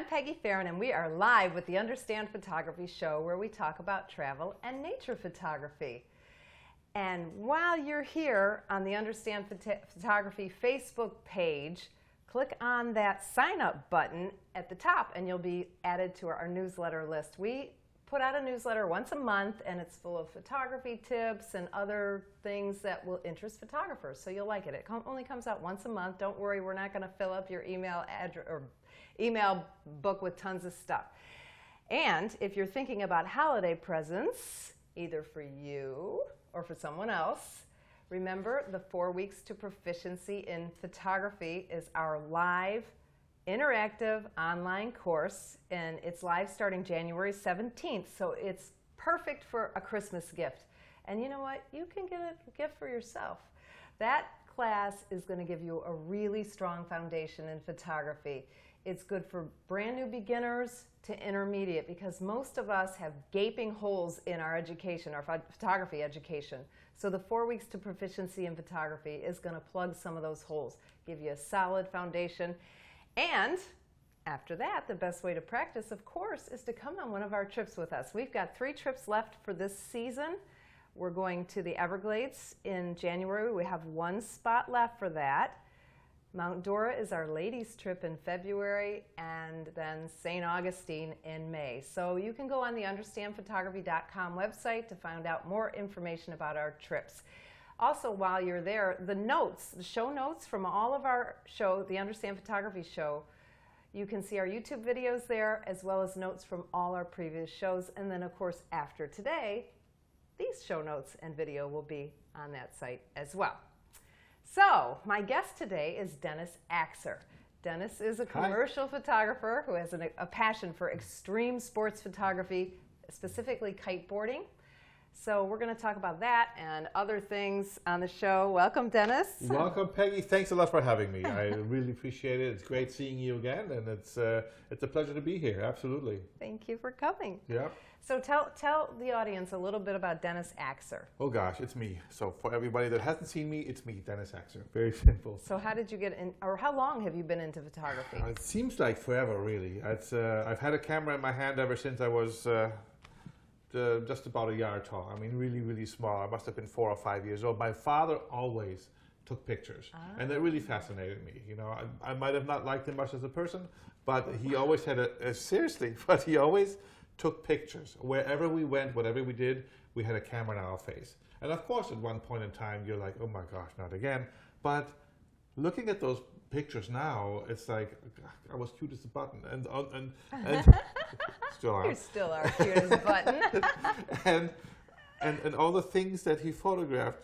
I'm Peggy Farron, and we are live with the Understand Photography Show, where we talk about travel and nature photography. And while you're here on the Understand Photography Facebook page, click on that sign up button at the top and you'll be added to our newsletter list. We put out a newsletter once a month, and it's full of photography tips and other things that will interest photographers, so you'll like it. It only comes out once a month. Don't worry, we're not going to fill up your email address or email book with tons of stuff. And if you're thinking about holiday presents, either for you or for someone else, remember the 4 weeks to proficiency in photography is our live interactive online course, and it's live starting January 17th, so it's perfect for a Christmas gift. And you know what? You can get a gift for yourself. That class is going to give you a really strong foundation in photography. It's good for brand new beginners to intermediate, because most of us have gaping holes in our education, our photography education. So the 4 weeks to proficiency in photography is going to plug some of those holes, give you a solid foundation. And after that, the best way to practice, of course, is to come on one of our trips with us. We've got 3 trips left for this season. We're going to the Everglades in January. We have 1 spot left for that. Mount Dora is our ladies' trip in February, and then St. Augustine in May. So you can go on the understandphotography.com website to find out more information about our trips. Also, while you're there, the show notes from all of our show, the Understand Photography Show, you can see our YouTube videos there, as well as notes from all our previous shows. And then, of course, after today, these show notes and video will be on that site as well. So, my guest today is Dennis Axer. Dennis is a commercial photographer who has a passion for extreme sports photography, specifically kiteboarding. So we're going to talk about that and other things on the show. Welcome, Dennis. Welcome, Peggy. Thanks a lot for having me. I really appreciate it. It's great seeing you again, and it's a pleasure to be here. Absolutely. Thank you for coming. Yeah. So tell the audience a little bit about Dennis Axer. Oh gosh, it's me. So for everybody that hasn't seen me, it's me, Dennis Axer. Very simple. So how did you get in, or how long have you been into photography? It seems like forever, really. I've had a camera in my hand ever since I was just about a yard tall. I mean, really, really small. I must have been 4 or 5 years old. My father always took pictures, and that really fascinated me. You know, I might have not liked him much as a person, but he always had but he always took pictures. Wherever we went, whatever we did, we had a camera in our face. And of course, at one point in time, you're like, oh my gosh, not again. But looking at those pictures now, it's like, I was cute as a button, and still are. You still are cute as a button. and all the things that he photographed,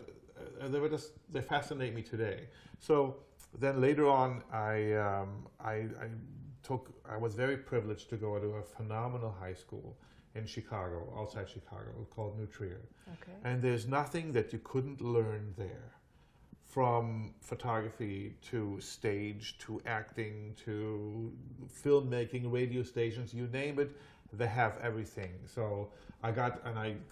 they fascinate me today. So then later on, I was very privileged to go to a phenomenal high school in Chicago, outside Chicago, called New Trier. Okay. And there's nothing that you couldn't learn there, from photography to stage to acting to filmmaking, radio stations, you name it, they have everything. So I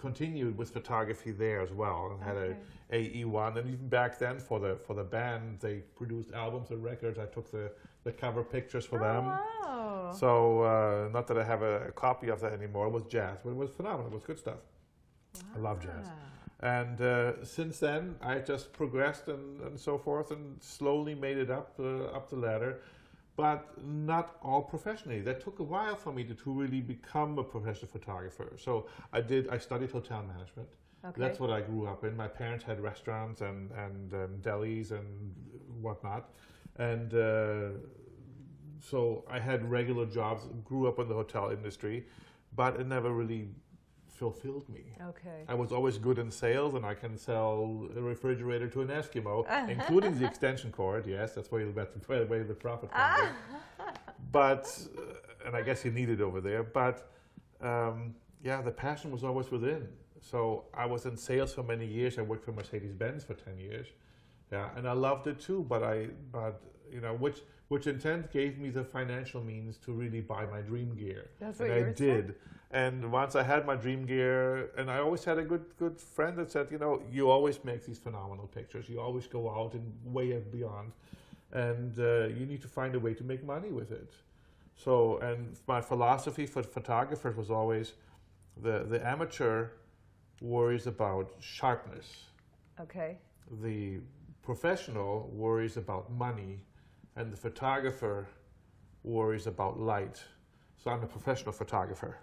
continued with photography there as well, and had a AE1, and even back then for the band, they produced albums and records. I took the cover pictures for them. Wow. So not that I have a copy of that anymore. It was jazz, but it was phenomenal. It was good stuff. Wow. I love jazz. And since then, I just progressed and so forth, and slowly made it up the ladder, but not all professionally. That took a while for me to really become a professional photographer. So I studied hotel management. Okay. That's what I grew up in. My parents had restaurants and delis and whatnot. And so I had regular jobs, grew up in the hotel industry, but it never really fulfilled me. Okay. I was always good in sales, and I can sell a refrigerator to an Eskimo, including the extension cord. Yes, that's where the profit comes in. But, and I guess you need it over there, but yeah, the passion was always within. So I was in sales for many years. I worked for Mercedes-Benz for 10 years. Yeah, and I loved it too, but you know, which in turn gave me the financial means to really buy my dream gear. That's what and you I were did. saying? And once I had my dream gear, and I always had a good friend that said, you know, you always make these phenomenal pictures. You always go out and way beyond, and you need to find a way to make money with it. So, and my philosophy for photographers was always the amateur worries about sharpness. Okay. The professional worries about money, and the photographer worries about light. So I'm a professional photographer.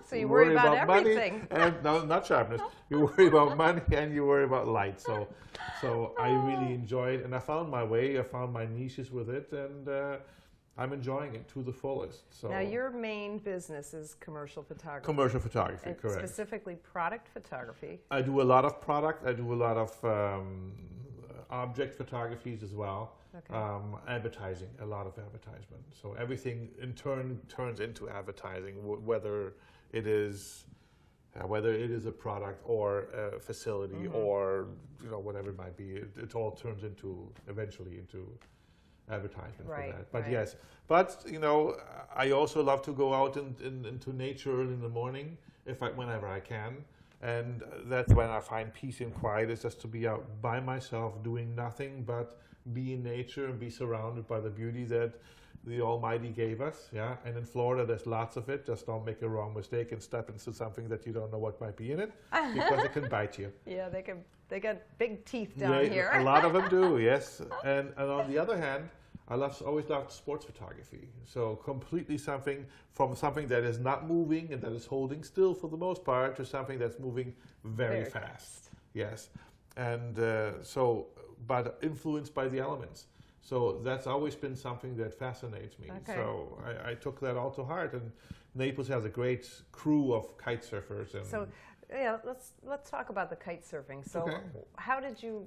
So you worry about Money everything. and no, not sharpness. You worry about money and you worry about light. So I really enjoy it, and I found my way. I found my niches with it, and I'm enjoying it to the fullest. So Now your main business is commercial photography. commercial photography, And correct. specifically product photography. I do a lot of product. I do a lot of object photographies as well. Okay. Advertising, a lot of advertisement. So everything in turn turns into advertising, whether it is a product or a facility or whatever it might be. It all turns into eventually into advertisement Right, for that. But right. yes, but I also love to go out into nature early in the morning whenever I can. And that's when I find peace and quiet, is just to be out by myself doing nothing but be in nature and be surrounded by the beauty that the Almighty gave us. Yeah, and in Florida there's lots of it. Just don't make a wrong mistake and step into something that you don't know what might be in it, because it can bite you. Yeah, they got big teeth down here. A lot of them do, yes. And on the other hand, I always loved sports photography. So completely something that is not moving and that is holding still for the most part to something that's moving very fast. Yes. And but influenced by the elements. So that's always been something that fascinates me. Okay. So I took that all to heart. And Naples has a great crew of kite surfers. And So, yeah, let's talk about the kite surfing. So, Okay. how did you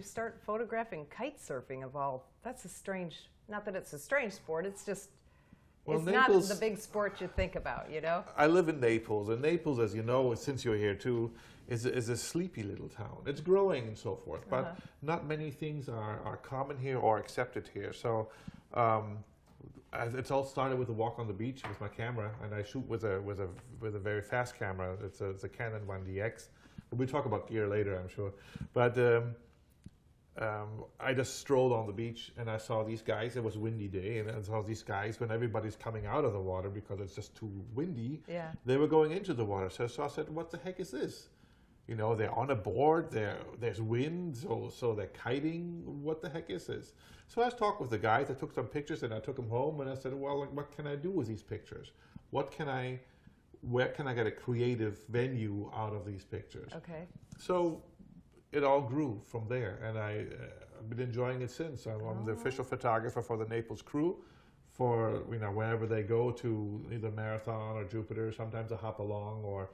start photographing kite surfing of all? That's a strange. Not that it's a strange sport. It's just Well, it's Naples- not the big sport you think about. You know. I live in Naples, and Naples, as you know, since you're here too, is a sleepy little town. It's growing and so forth, but not many things are common here or accepted here. So it's all started with a walk on the beach with my camera, and I shoot with a very fast camera. It's a Canon 1DX. We'll talk about gear later, I'm sure. But I just strolled on the beach and I saw these guys. It was a windy day, and I saw these guys when everybody's coming out of the water because it's just too windy. Yeah. They were going into the water. So I said, "What the heck is this?" You know, they're on a board. There's wind, so they're kiting. What the heck is this? So I talked with the guys. I took some pictures and I took them home. And I said, "Well, what can I do with these pictures? Where can I get a creative venue out of these pictures?" Okay. So it all grew from there, and I've been enjoying it since. I'm the official photographer for the Naples crew. For whenever they go to either Marathon or Jupiter, sometimes I hop along, or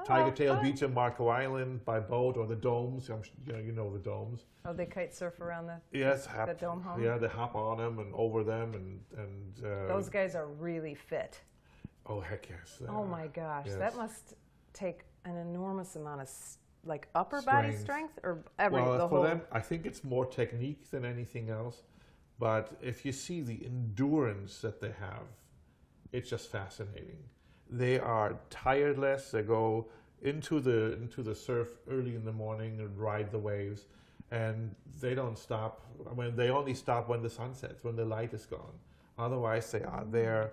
Tiger Tail fun. Beach and Marco Island by boat, or the domes. You know the domes. Oh, they kite surf around the. Yes, The dome home? Yeah, they hop on them and over them, and Those guys are really fit. oh heck yes. Oh my gosh, yes. that must take an enormous amount of upper body strength or the for whole. them, I think it's more technique than anything else. But if you see the endurance that they have, it's just fascinating. They are tireless. They go into the surf early in the morning and ride the waves, and they don't stop. I mean, they only stop when the sun sets, when the light is gone. Otherwise, they are there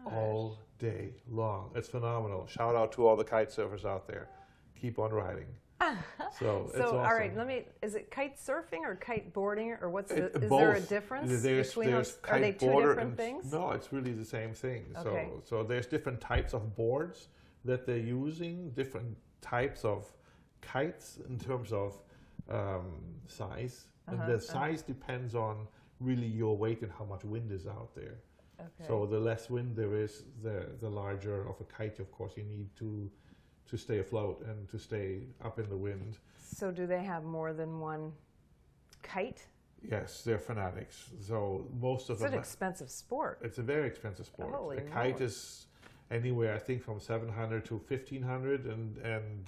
all day long. It's phenomenal. Shout out to all the kite surfers out there. Keep on riding. So it's awesome. All right, is it kite surfing or kite boarding, or is there a Both. difference There's between those? Are kite they two boarder different and things? No, it's really the same thing. Okay. So there's different types of boards that they're using, different types of kites in terms of size. And the size depends on really your weight and how much wind is out there. Okay. So the less wind there is, the larger of a kite, of course, you need to stay afloat and to stay up in the wind. So do they have more than one kite? Yes, they're fanatics. So most of It's them. an expensive sport. It's a very expensive sport. Holy a kite moly. is anywhere, I think, from 700 to 1500 and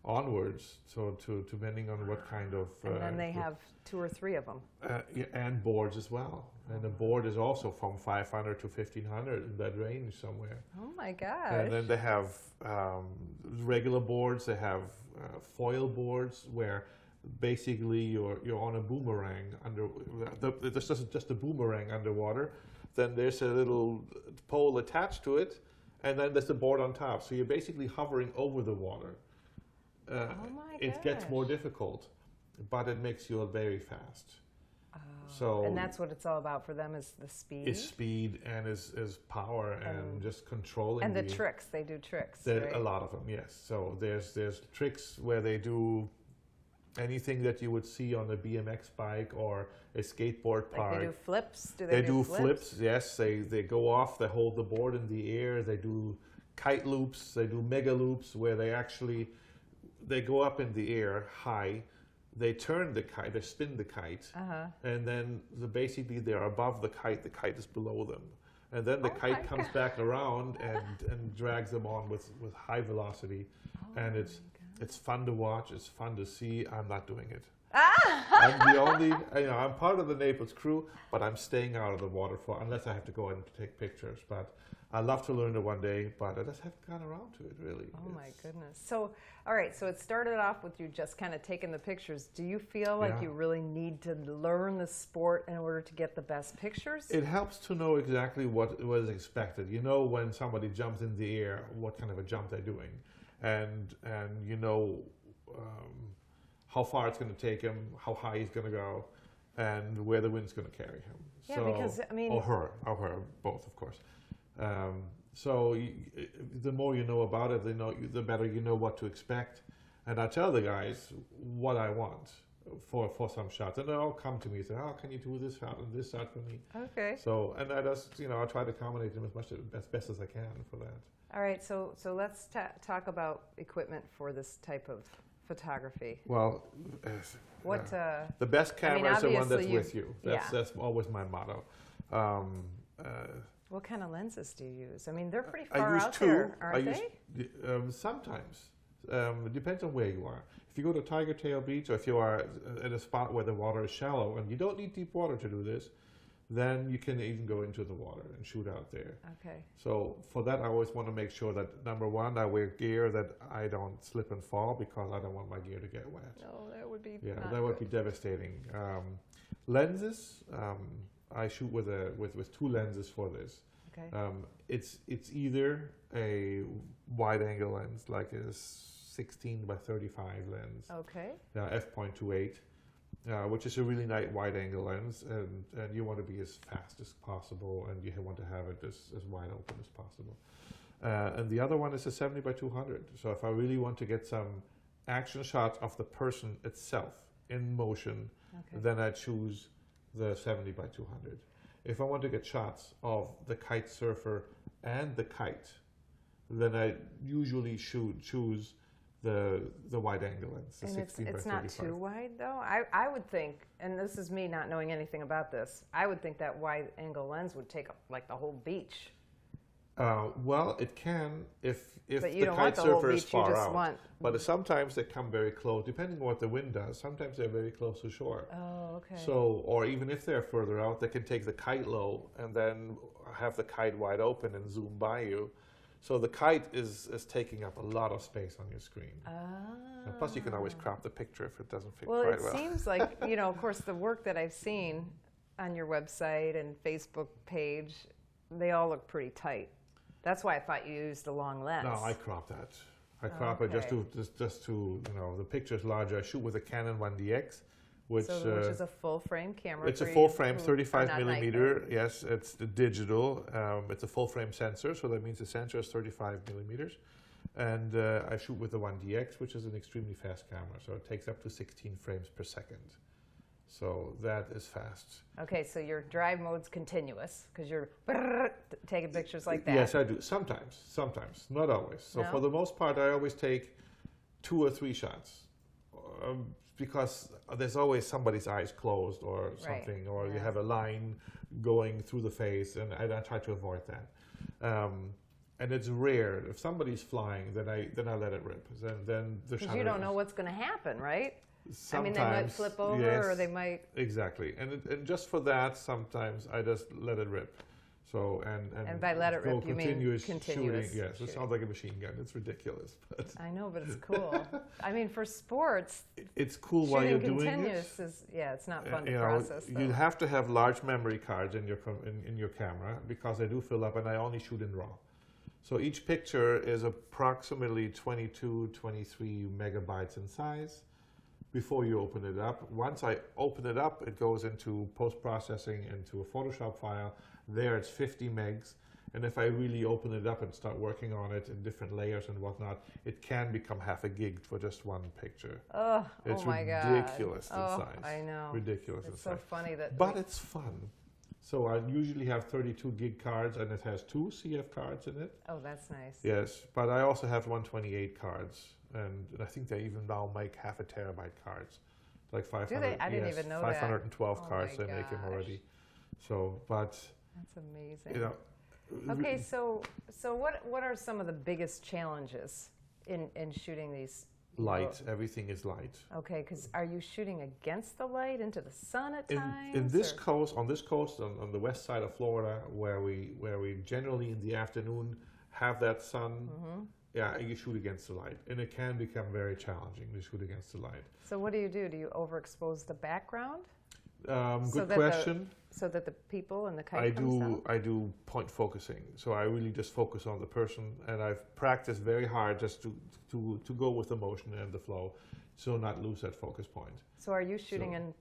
onwards. So depending on what kind of. And then they have 2 or 3 of them. Yeah, and boards as well. And the board is also from 500 to 1500 in that range somewhere. Oh my gosh. And then they have regular boards. They have foil boards where basically you're on a boomerang under. There's just a boomerang underwater, then there's a little pole attached to it, and then there's a board on top. So you're basically hovering over the water. Oh my It gets more gosh. difficult, but it makes you very fast. Oh, So and that's what it's all about for them is the speed. is speed and is power and just controlling and the tricks. They do tricks, There right? a lot of them, yes. So there's tricks where they do anything that you would see on a BMX bike or a skateboard park. Like they do flips? Do They they do flips, yes. They go off, they hold the board in the air, they do kite loops, they do mega loops where they go up in the air high, they turn the kite, they spin the kite, and then basically they're above the kite is below them. And then the Oh kite my comes back around and drags them on with high velocity. And it's fun to watch, it's fun to see. I'm not doing it. I'm the only, I'm part of the Naples crew, but I'm staying out of the water unless I have to go and take pictures. But I'd love to learn it one day, but I just haven't gotten around to it, really. Oh my goodness. So, all right, so it started off with you just kind of taking the pictures. Do you feel like Yeah. you really need to learn the sport in order to get the best pictures? It helps to know exactly what was expected. You know when somebody jumps in the air, what kind of a jump they're doing. And you know how far it's going to take him, how high he's going to go, and where the wind's going to carry him. Yeah, So, because, I mean... or her, both, of course. So the more you know about it, the better you know what to expect. And I tell the guys what I want for some shots, and they all come to me and say, "Oh, can you do this shot and this shot for me?" Okay. So, and I just, I try to accommodate them as best as I can for that. All right, so let's talk about equipment for this type of photography. Well, What? the best camera is the one that's obviously with you. That's always my motto. What kind of lenses do you use? I mean, they're pretty I far use out two. there, aren't they? Sometimes. It depends on where you are. If you go to Tiger Tail Beach, or if you are at a spot where the water is shallow, and you don't need deep water to do this, then you can even go into the water and shoot out there. Okay. So for that, I always want to make sure that, number one, I wear gear that I don't slip and fall, because I don't want my gear to get wet. No, that would be That would be devastating. Lenses, I shoot with two lenses for this. Okay. It's either a wide angle lens, like a 16 by 35 lens, Okay. f.28, which is a really nice wide angle lens, and you want to be as fast as possible, and you want to have it as wide open as possible. And the other one is a 70 by 200. So if I really want to get some action shots of the person itself in motion, then I choose the 70 by 200. If I want to get shots of the kite surfer and the kite, then I usually choose the wide angle lens, the And 16 by it's 35. not too wide, though? I would think, and this is me not knowing anything about this, I would think that wide angle lens would take up like the whole beach. Well, it can if But you the don't want kite the whole surfer is beach, you far just out. want... But sometimes they come very close, depending on what the wind does. Sometimes they're very close to shore. Oh, okay. So, or even if they're further out, they can take the kite low and then have the kite wide open and zoom by you. So the kite is taking up a lot of space on your screen. And plus, you can always crop the picture if it doesn't fit Well, quite it well. seems like, of course, the work that I've seen on your website and Facebook page, they all look pretty tight. That's why I thought you used a long lens. No, I crop that. I crop it just to the picture's larger. I shoot with a Canon 1DX, which is a full frame camera. it's a for full you frame, who 35 are not millimeter. Yes, it's the digital. It's a full frame sensor, so that means the sensor is 35 millimeters. And I shoot with the 1DX, which is an extremely fast camera, so it takes up to 16 frames per second. So that is fast. Okay, so your drive mode's continuous because you're taking pictures like that. Yes, I do. Sometimes, not always. So No? for the most part, I always take 2 or 3 shots, because there's always somebody's eyes closed or something, or you have a line going through the face, and I try to avoid that. And it's rare if somebody's flying, then I let it rip. Then the Because you don't know what's going to happen, right? Sometimes, I mean, they might flip over, yes, or they might... Exactly, and just for that, sometimes I just let it rip. So And by let it go rip, you mean continuous continuous shooting. Yes, it shooting. sounds like a machine gun. It's ridiculous, but I know, but it's cool. I mean, for sports, it's cool while shooting you're doing continuous it. is, yeah, it's not fun to You know, process. you Though. have to have large memory cards in your in your camera because they do fill up, and I only shoot in RAW. So each picture is approximately 22, 23 megabytes in size before you open it up. Once I open it up, it goes into post-processing into a Photoshop file. There it's 50 megs. And if I really open it up and start working on it in different layers and whatnot, it can become half a gig for just one picture. Oh, It's oh my God. ridiculous in Oh, size. I know. Ridiculous in It's so size. funny that. But it's fun. So I usually have 32 gig cards, and it has 2 CF cards in it. Oh, that's nice. Yes, but I also have 128 cards, and I think they even now make half a terabyte cards, like 500. Do they? I didn't yes, even know that. 512 Oh cards my they make them gosh. already. So, but That's amazing. you know, Okay, so what are some of the biggest challenges in shooting these? light. Everything is light. Okay, because are you shooting against the light, into the sun at times? In this or- coast, on this coast, on the west side of Florida, where we generally in the afternoon have that sun. Mhm. Yeah, you shoot against the light, and it can become very challenging to shoot against the light. So what do? Do you overexpose the background Good So that the question. so that the people and the kite comes down? I do point focusing, so I really just focus on the person, and I've practiced very hard just to go with the motion and the flow, so not lose that focus point. So are you shooting So- in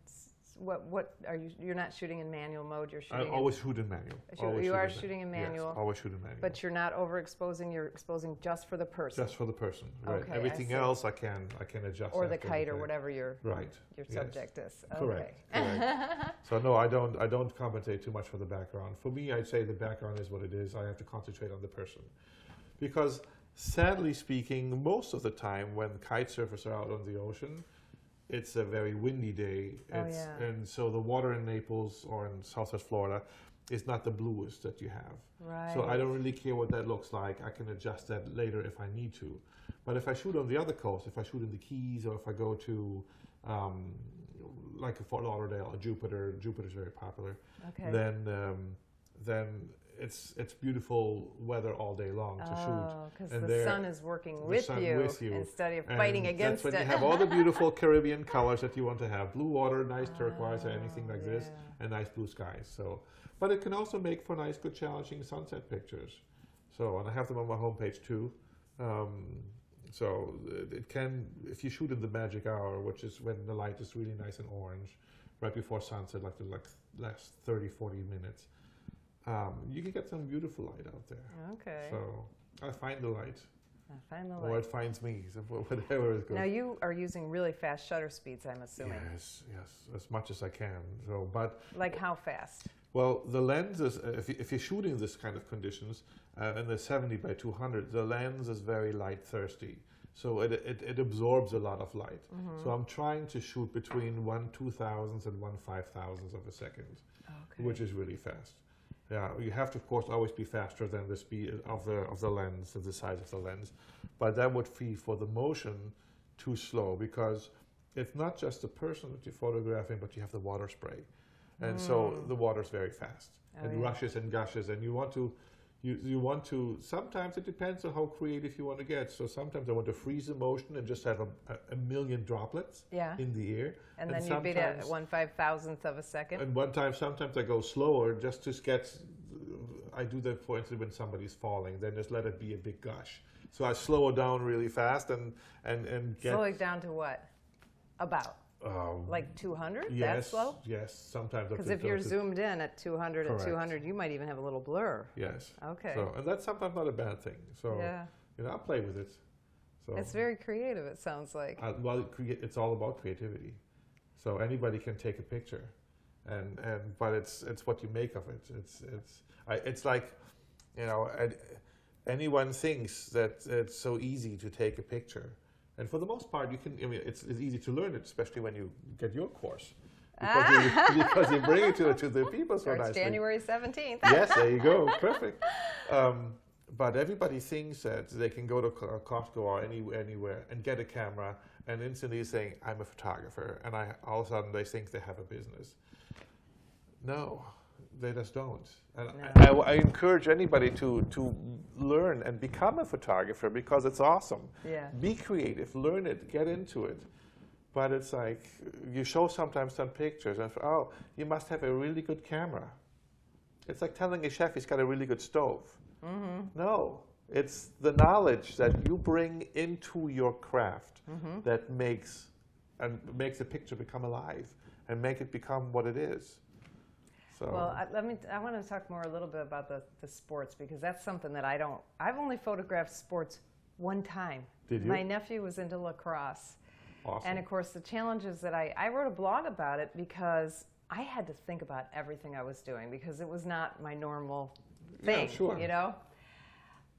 what are you? You're not shooting in manual mode. You're I shooting. always shoot in manual. Always you shoot are in shooting in Yes, manual, always shoot in manual. but you're not overexposing. You're exposing just for the person, Just for the person, right? Okay, I Everything see. else I can adjust. or the after kite, or fact. whatever your Right. your yes. subject is. Correct. Okay. Correct. So no, I don't compensate too much for the background. For me, I'd say the background is what it is. I have to concentrate on the person, because sadly speaking, most of the time when kite surfers are out on the ocean, it's a very windy day. Oh, yeah. And so the water in Naples or in Southwest Florida is not the bluest that you have. Right. So I don't really care what that looks like. I can adjust that later if I need to. But if I shoot on the other coast, if I shoot in the Keys, or if I go to like a Fort Lauderdale, or Jupiter's very popular. Okay. Then it's beautiful weather all day long to shoot. Oh, because And the there- sun is working the with sun you, with you. instead of And fighting against that's it. when you have all the beautiful Caribbean colors that you want to have: blue water, nice turquoise, or anything like this, yeah. and nice blue skies. So, but it can also make for nice, good, challenging sunset pictures. So, and I have them on my homepage too. So it can, if you shoot in the magic hour, which is when the light is really nice and orange, right before sunset, like the last 30, 40 minutes, you can get some beautiful light out there. Okay. So I find the light, I find the or light. it finds me, so whatever is good. Now you are using really fast shutter speeds, I'm assuming. Yes, as much as I can. So, but Like how fast? well, the lens is, if you're shooting this kind of conditions, in the 70 by 200, the lens is very light thirsty. So it absorbs a lot of light. Mm-hmm. So I'm trying to shoot between 1/2000th and 1/5000th of a second, Okay. which is really fast. Yeah, you have to, of course, always be faster than the speed of the lens, of the size of the lens. But that would be, for the motion, too slow, because it's not just the person that you're photographing, but you have the water spray. And so the water's very fast. Oh, It yeah. rushes and gushes, and you want to, sometimes it depends on how creative you want to get. So sometimes I want to freeze the motion and just have a million droplets Yeah. in the air. And then you beat it at sometimes- 1/5000th of a second. And sometimes I go slower just to sketch. I do that, for instance, when somebody's falling, then just let it be a big gush. So I slow it down really fast and get. Slow it down to what? About like 200? That yes, slow? yes. Sometimes Because if you're zoomed in at 200 Correct. at 200, you might even have a little blur. Yes. Okay. So, and that's sometimes not a bad thing. So Yeah. I play with it. So It's very creative, it sounds like. well, it's all about creativity. So anybody can take a picture, but it's what you make of it. It's like, anyone thinks that it's so easy to take a picture, and for the most part, you can. I mean, it's easy to learn it, especially when you get your course, because you bring it to the people so Starts nicely. January 17th. Yes, there you go. Perfect. But everybody thinks that they can go to Costco or anywhere and get a camera and instantly saying, I'm a photographer. And all of a sudden they think they have a business. No, They just don't. And No. I encourage anybody to learn and become a photographer because it's awesome. Yeah. Be creative, learn it, get into it. But it's like, you show sometimes some pictures and, oh, you must have a really good camera. It's like telling a chef he's got a really good stove. Mm-hmm. No, it's the knowledge that you bring into your craft that makes a picture become alive and make it become what it is. So. Well, I want to talk more a little bit about the sports, because that's something that I've only photographed sports one time. Did you? My nephew was into lacrosse. Awesome. And of course the challenges that I wrote a blog about it because I had to think about everything I was doing because it was not my normal thing, Yeah, sure. you know?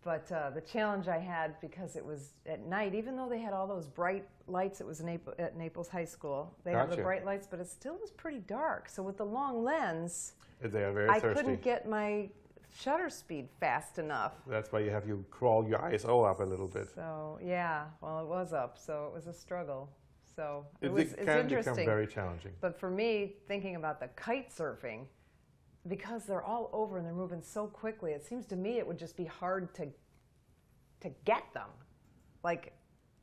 But the challenge I had, because it was at night, even though they had all those bright lights, it was at Naples High School, they had the Gotcha. bright lights, but it still was pretty dark. So with the long lens, They are very I thirsty. couldn't get my shutter speed fast enough. That's why you crawl your ISO up a little bit. So yeah, well, it was up, so it was a struggle. So It it's can become interesting. very challenging. But for me, thinking about the kite surfing, because they're all over and they're moving so quickly, it seems to me it would just be hard to get them. Like,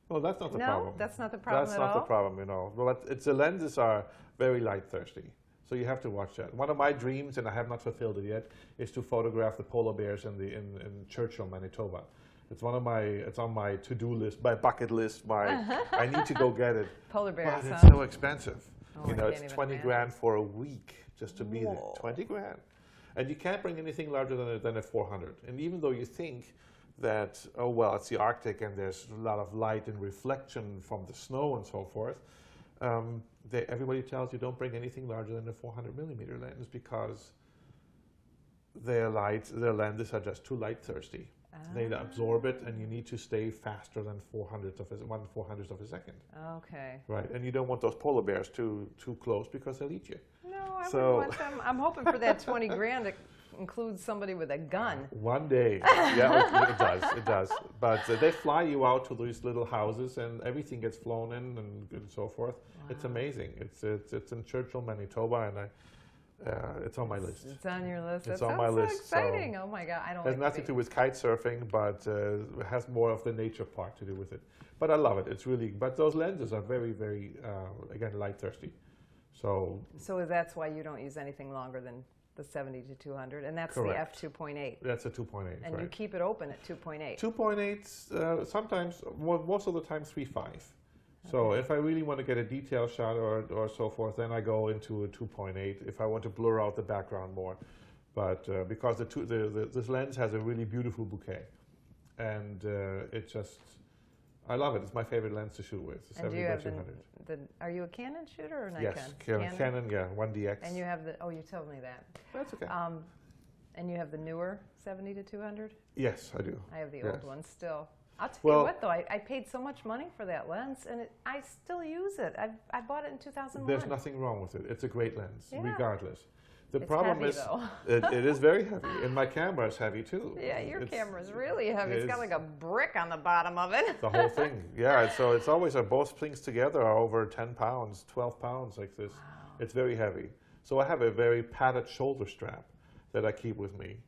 Well, that's not the no, problem. that's not the problem That's at not all? the problem, you know. Well, the lenses are very light thirsty, so you have to watch that. One of my dreams, and I have not fulfilled it yet, is to photograph the polar bears in Churchill, Manitoba. It's on my to-do list, my bucket list. I need to go get it. Polar bears, But it's huh? so expensive. Oh, You I know, can't it's even 20 imagine. grand for a week just to be there. Whoa. 20 grand. And you can't bring anything larger than a 400. And even though you think that, oh, well, it's the Arctic and there's a lot of light and reflection from the snow and so forth, everybody tells you don't bring anything larger than a 400 millimeter lens because their lenses are just too light thirsty. They absorb it, and you need to stay faster than 1/400th of a second. Okay. Right, and you don't want those polar bears too close because they'll eat you. No, I So- wouldn't want them. I'm hoping for that 20 grand to include somebody with a gun. One day, yeah, it does. But they fly you out to these little houses, and everything gets flown in and so forth. Wow. It's amazing. It's in Churchill, Manitoba, and it's on my list. It's on your list. It's That on my sounds list, so so- exciting. Oh my God, I don't It has like nothing to do with kite surfing, but it has more of the nature part to do with it. But I love it. It's really. But those lenses are very, very again light thirsty. So So that's why you don't use anything longer than the 70 to 200, and that's Correct. the f2.8. that's a 2.8. And right. you keep it open at 2.8. 2.8, sometimes, most of the time 3.5. So Okay. if I really want to get a detail shot or so forth, then I go into a 2.8 if I want to blur out the background more. But because this lens has a really beautiful bouquet, and I love it. It's my favorite lens to shoot with. And do you 70 by have 200. are you a Canon shooter or Nikon? Yes, Canon, yeah, 1DX. And you have you told me that. That's okay. And you have the newer 70 to 200? Yes, I do. I have the Yes. old one still. I'll tell Well- you what though, I paid so much money for that lens, and I still use it. I bought it in 2001. There's nothing wrong with it. It's a great lens, Yeah. regardless. The It's problem heavy, is, though. it is very heavy, and my camera is heavy too. Yeah, your It's- camera's really heavy. It's got is. like a brick on the bottom of it. The whole thing, yeah. So it's always both things together are over 10 pounds, 12 pounds like this. Wow. It's very heavy. So I have a very padded shoulder strap that I keep with me,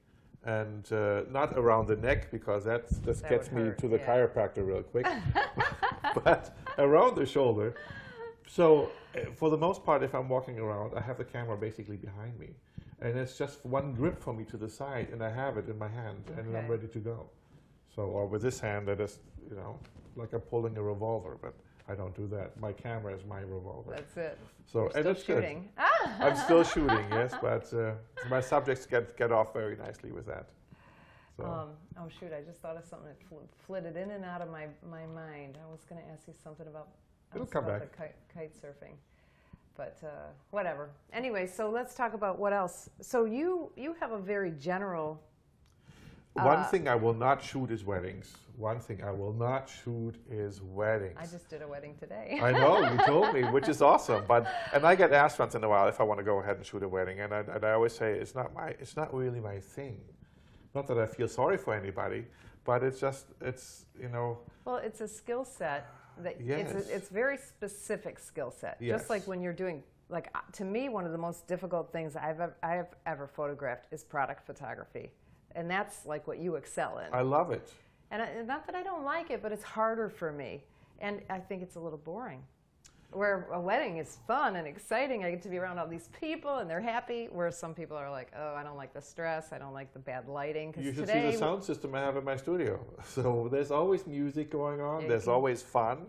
and not around the neck because that gets would me hurt, to the yeah. chiropractor real quick, but around the shoulder. So for the most part, if I'm walking around, I have the camera basically behind me. And it's just one grip for me to the side, and I have it in my hand, and I'm Okay. ready to go. So, or with this hand, I just, like I'm pulling a revolver, but I don't do that. My camera is my revolver. That's it. So, You're and still it's good. shooting. I'm still shooting, yes, but my subjects get off very nicely with that. So, Oh shoot! I just thought of something that flitted in and out of my mind. I was going to ask you something about It'll come the back. kite surfing, but whatever. Anyway, so let's talk about what else. So you have a very general. one thing I will not shoot is weddings. One thing I will not shoot is weddings. I just did a wedding today. I know, you told me, which is awesome. And I get asked once in a while if I want to go ahead and shoot a wedding, and I always say it's not really my thing. Not that I feel sorry for anybody, but it's Well, it's a skill set that Yes. it's very specific skill set. Yes. Just like when you're doing like to me, one of the most difficult things I've ever photographed is product photography, and that's like what you excel in. I love it. And not that I don't like it, but it's harder for me, and I think it's a little boring. Where a wedding is fun and exciting, I get to be around all these people and they're happy. Whereas some people are like, oh, I don't like the stress, I don't like the bad lighting. You should see the sound system I have in my studio. So there's always music going on. There's always fun.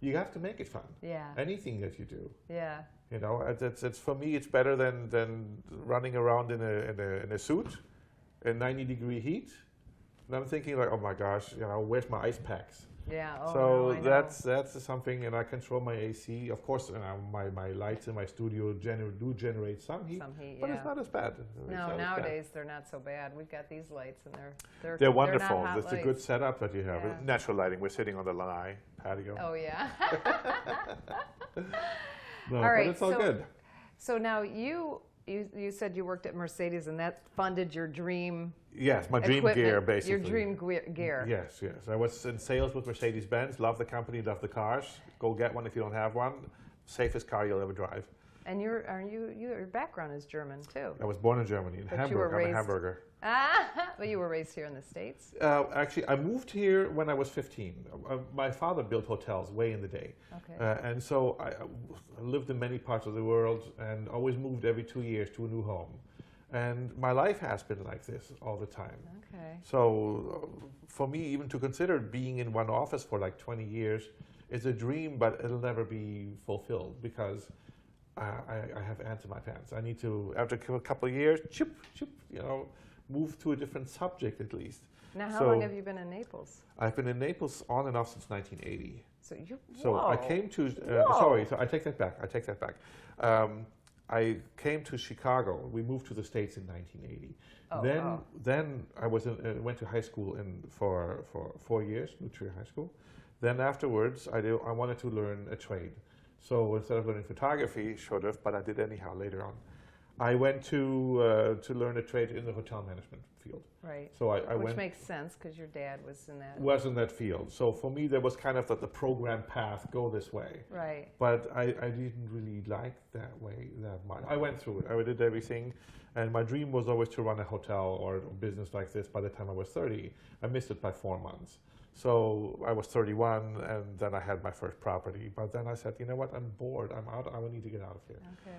You have to make it fun. Yeah. Anything that you do. Yeah. You know, it's for me. It's better than running around in a suit in 90-degree heat. And I'm thinking like, oh my gosh, you know, where's my ice packs? Yeah. Oh, so no, I know. that's something, and I control my AC. Of course, my lights in my studio do generate some heat, but it's not as bad. No, nowadays they're not so bad. We've got these lights, and they're wonderful. They're not hot It's lights. a good setup that you have. Yeah. Natural lighting. We're sitting on the lanai patio. Oh yeah. No, all right, but it's all good. So now you said you worked at Mercedes, and that funded your dream. Yes, my dream equipment, gear, basically. Your dream gear. Yes, yes. I was in sales with Mercedes-Benz. Love the company, love the cars. Go get one if you don't have one. Safest car you'll ever drive. And your background is German too. I was born in Germany, in Hamburg. I'm a Hamburger. But you were raised here in the States? Actually, I moved here when I was 15. My father built hotels way in the day. Okay. And so I lived in many parts of the world and always moved every 2 years to a new home. And my life has been like this all the time. Okay. So for me, even to consider being in one office for like 20 years is a dream, but it'll never be fulfilled because I have ants in my pants. I need to, after a couple of years, move to a different subject at least. Now, how long have you been in Naples? I've been in Naples on and off since 1980. So I came to, so I take that back. I came to Chicago. We moved to the States in 1980. Then I went to high school for 4 years, New Trier High School. Then afterwards, I wanted to learn a trade. So instead of learning photography, should have, but I did anyhow later on. I went to learn a trade in the hotel management field. Right. So Which makes sense because your dad was in that. Was in that field. So for me, there was kind of the program path, go this way. Right. But I didn't really like that way that much. I went through it. I did everything. And my dream was always to run a hotel or a business like this by the time I was 30. I missed it by 4 months. So I was 31, and then I had my first property. But then I said, you know what, I'm bored. I'm out. I need to get out of here. Okay.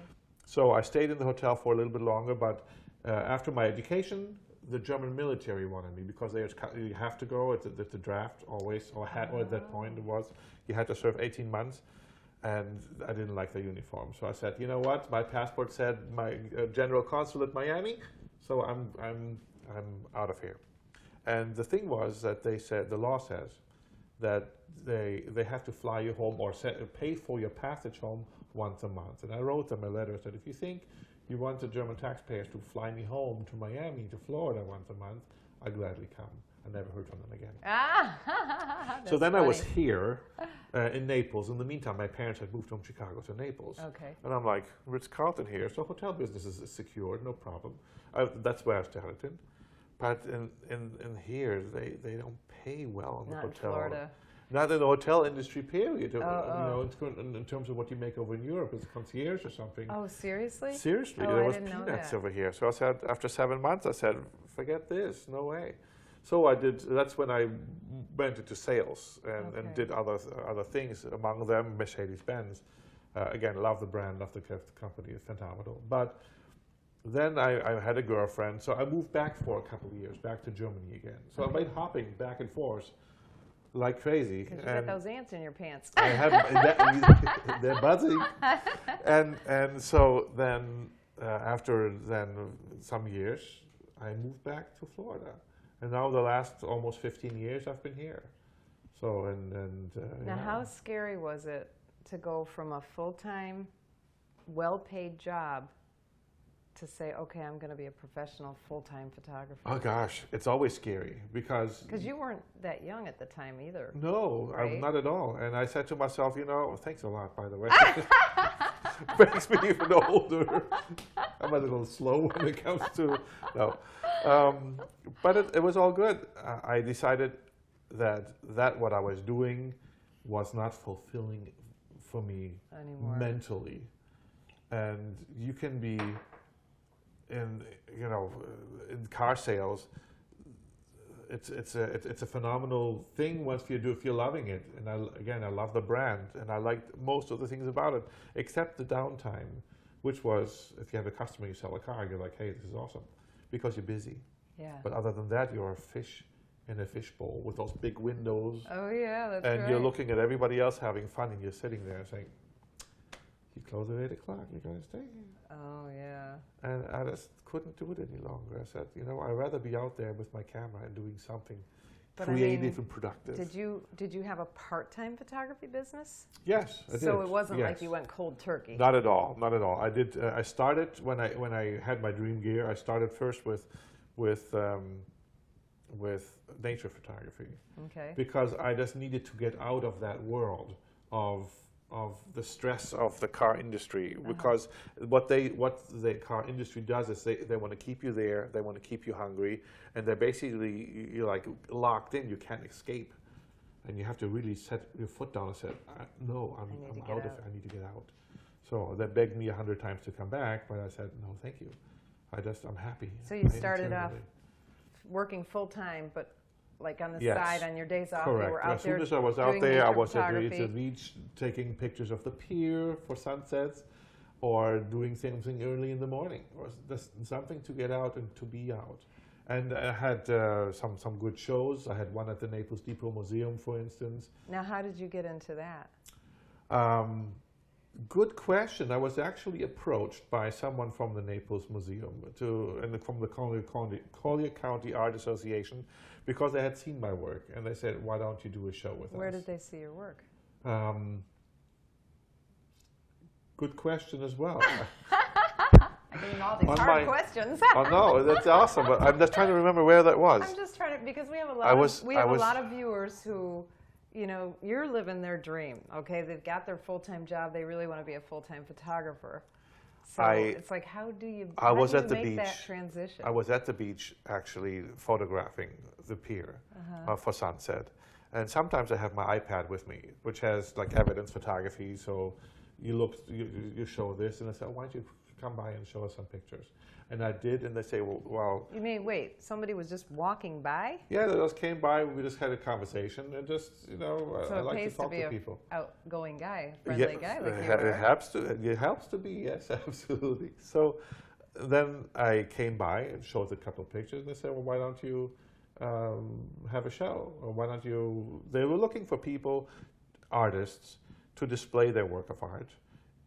So I stayed in the hotel for a little bit longer, but after my education, the German military wanted me because you have to go. It's the draft always, or at that point it was. You had to serve 18 months, and I didn't like the uniform. So I said, you know what? My passport said my general consulate Miami, so I'm out of here. And the thing was that they said, the law says that they have to fly you home or pay for your passage home once a month. And I wrote them a letter that if you think you want the German taxpayers to fly me home to Miami, to Florida once a month, I'd gladly come. I never heard from them again. So then funny. I was here in Naples. In the meantime, my parents had moved from Chicago to Naples. Okay. And I'm like, Ritz-Carlton here, so hotel business is secured, no problem. That's where I started in. But in here, they don't pay well in the hotel. Not in Florida. Not in the hotel industry, period. You know, in terms of what you make over in Europe, it's a concierge or something. Oh, seriously? Seriously, there was peanuts over here. So I said, after 7 months, I said, forget this, no way. So I did. That's when I went into sales and did other things. Among them, Mercedes-Benz. Again, love the brand, love the company, it's phenomenal. But then I had a girlfriend, so I moved back for a couple of years, back to Germany again. So I've been hopping back and forth like crazy. Because you got those ants in your pants. I have, they're buzzing. And so then, after some years, I moved back to Florida. And now the last almost 15 years I've been here. So, now how scary was it to go from a full-time, well-paid job to say, okay, I'm going to be a professional full-time photographer? Oh gosh, it's always scary because you weren't that young at the time either. No, right? Not at all. And I said to myself, thanks a lot, by the way. Makes me even older. I'm a little slow when it comes to no, but it was all good. I decided that what I was doing was not fulfilling for me anymore. Mentally. and you can be in, you know, in car sales. It's a phenomenal thing once you do, if you're loving it. And I love the brand, and I liked most of the things about it, except the downtime, which was if you have a customer, you sell a car, you're like, hey, this is awesome, because you're busy. Yeah. But other than that, you're a fish in a fishbowl with those big windows. Oh yeah, that's and right. you're looking at everybody else having fun, and you're sitting there saying, you close at 8 o'clock, you're going to stay here. Oh yeah. And I just couldn't do it any longer. I said, you know, I'd rather be out there with my camera and doing something creative and productive. Did you have a part-time photography business? Yes, I did. So it wasn't yes. like you went cold turkey. Not at all. Not at all. I did. I started when I had my dream gear. I started first with nature photography. Okay. Because I just needed to get out of that world of the stress of the car industry. Because what the car industry does is they want to keep you there. They want to keep you hungry, and they're basically, you're like locked in. You can't escape, and you have to really set your foot down and say, no, I'm out of it. I need to get out. So they begged me 100 times to come back, but I said, no, thank you. I'm happy. So you started off working full time, but like on the side on your days off, correct. you were out there. As soon as I was out doing there, I nature was at photography. the beach taking pictures of the pier for sunsets, or doing something early in the morning, or just something to get out and to be out. And I had some good shows. I had one at the Naples Depot Museum, for instance. Now, how did you get into that? Good question. I was actually approached by someone from the Naples Museum and from the Collier County Art Association, because they had seen my work, and they said, "Why don't you do a show with us?" Where did they see your work? Good question as well. I mean, all these hard questions. Oh no, that's awesome. But I'm just trying to remember where that was. I'm just trying to, because we have a lot of viewers who, you know, you're living their dream. Okay, they've got their full-time job. They really want to be a full-time photographer. So it's like, how do you make that transition? I was at the beach actually photographing the pier for sunset, and sometimes I have my iPad with me, which has like evidence photography. So you show this, and I said, why don't you come by and show us some pictures? And I did, and they say, well. You mean, wait, somebody was just walking by? Yeah, they just came by. We just had a conversation, and just, you know, I like to talk to people. Outgoing guy, friendly guy like you are. It helps to be, yes, absolutely. So then I came by and showed a couple of pictures, and they said, well, why don't you have a show? Or why don't you? They were looking for people, artists, to display their work of art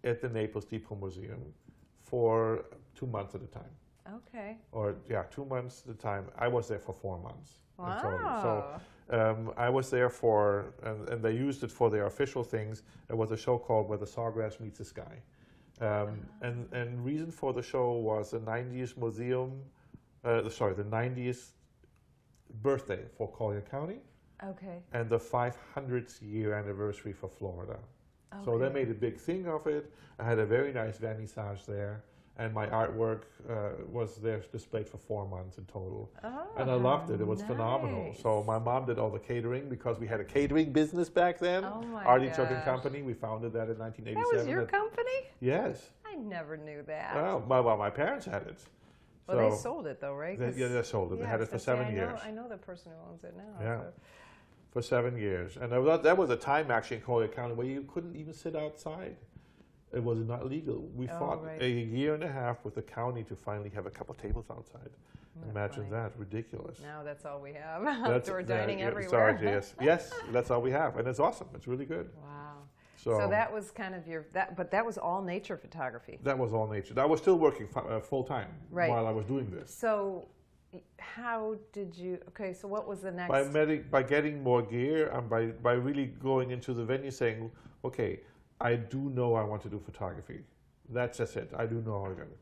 at the Naples Depot Museum for 2 months at a time. Okay. Or 2 months at a time. I was there for 4 months. Wow. So I was there for, and they used it for their official things. There was a show called Where the Sawgrass Meets the Sky. And reason for the show was the 90th museum, the 90th birthday for Collier County. Okay. And the 500th year anniversary for Florida. Okay. So they made a big thing of it. I had a very nice vernissage there, and my artwork was there displayed for 4 months in total. Oh, and I loved it. It was phenomenal. So my mom did all the catering, because we had a catering business back then. Oh my Artichoke and Company. We founded that in 1987. That was your company? Yes. I never knew that. Well, my parents had it. Well, they sold it though, right? They sold it. They had it for 7 years. I know the person who owns it now. Yeah. So. For 7 years. And that was a time actually in Collier County where you couldn't even sit outside. It was not legal. We fought a year and a half with the county to finally have a couple tables outside. Imagine that. Ridiculous. Now that's all we have. Outdoor dining everywhere. Sorry, yes, that's all we have. And it's awesome. It's really good. Wow. So that was kind of but that was all nature photography. That was all nature. I was still working full time while I was doing this. So how did you, so what was the next? By getting more gear, and by really going into the venue saying, okay, I do know I want to do photography. That's just it. I do know I'm going to.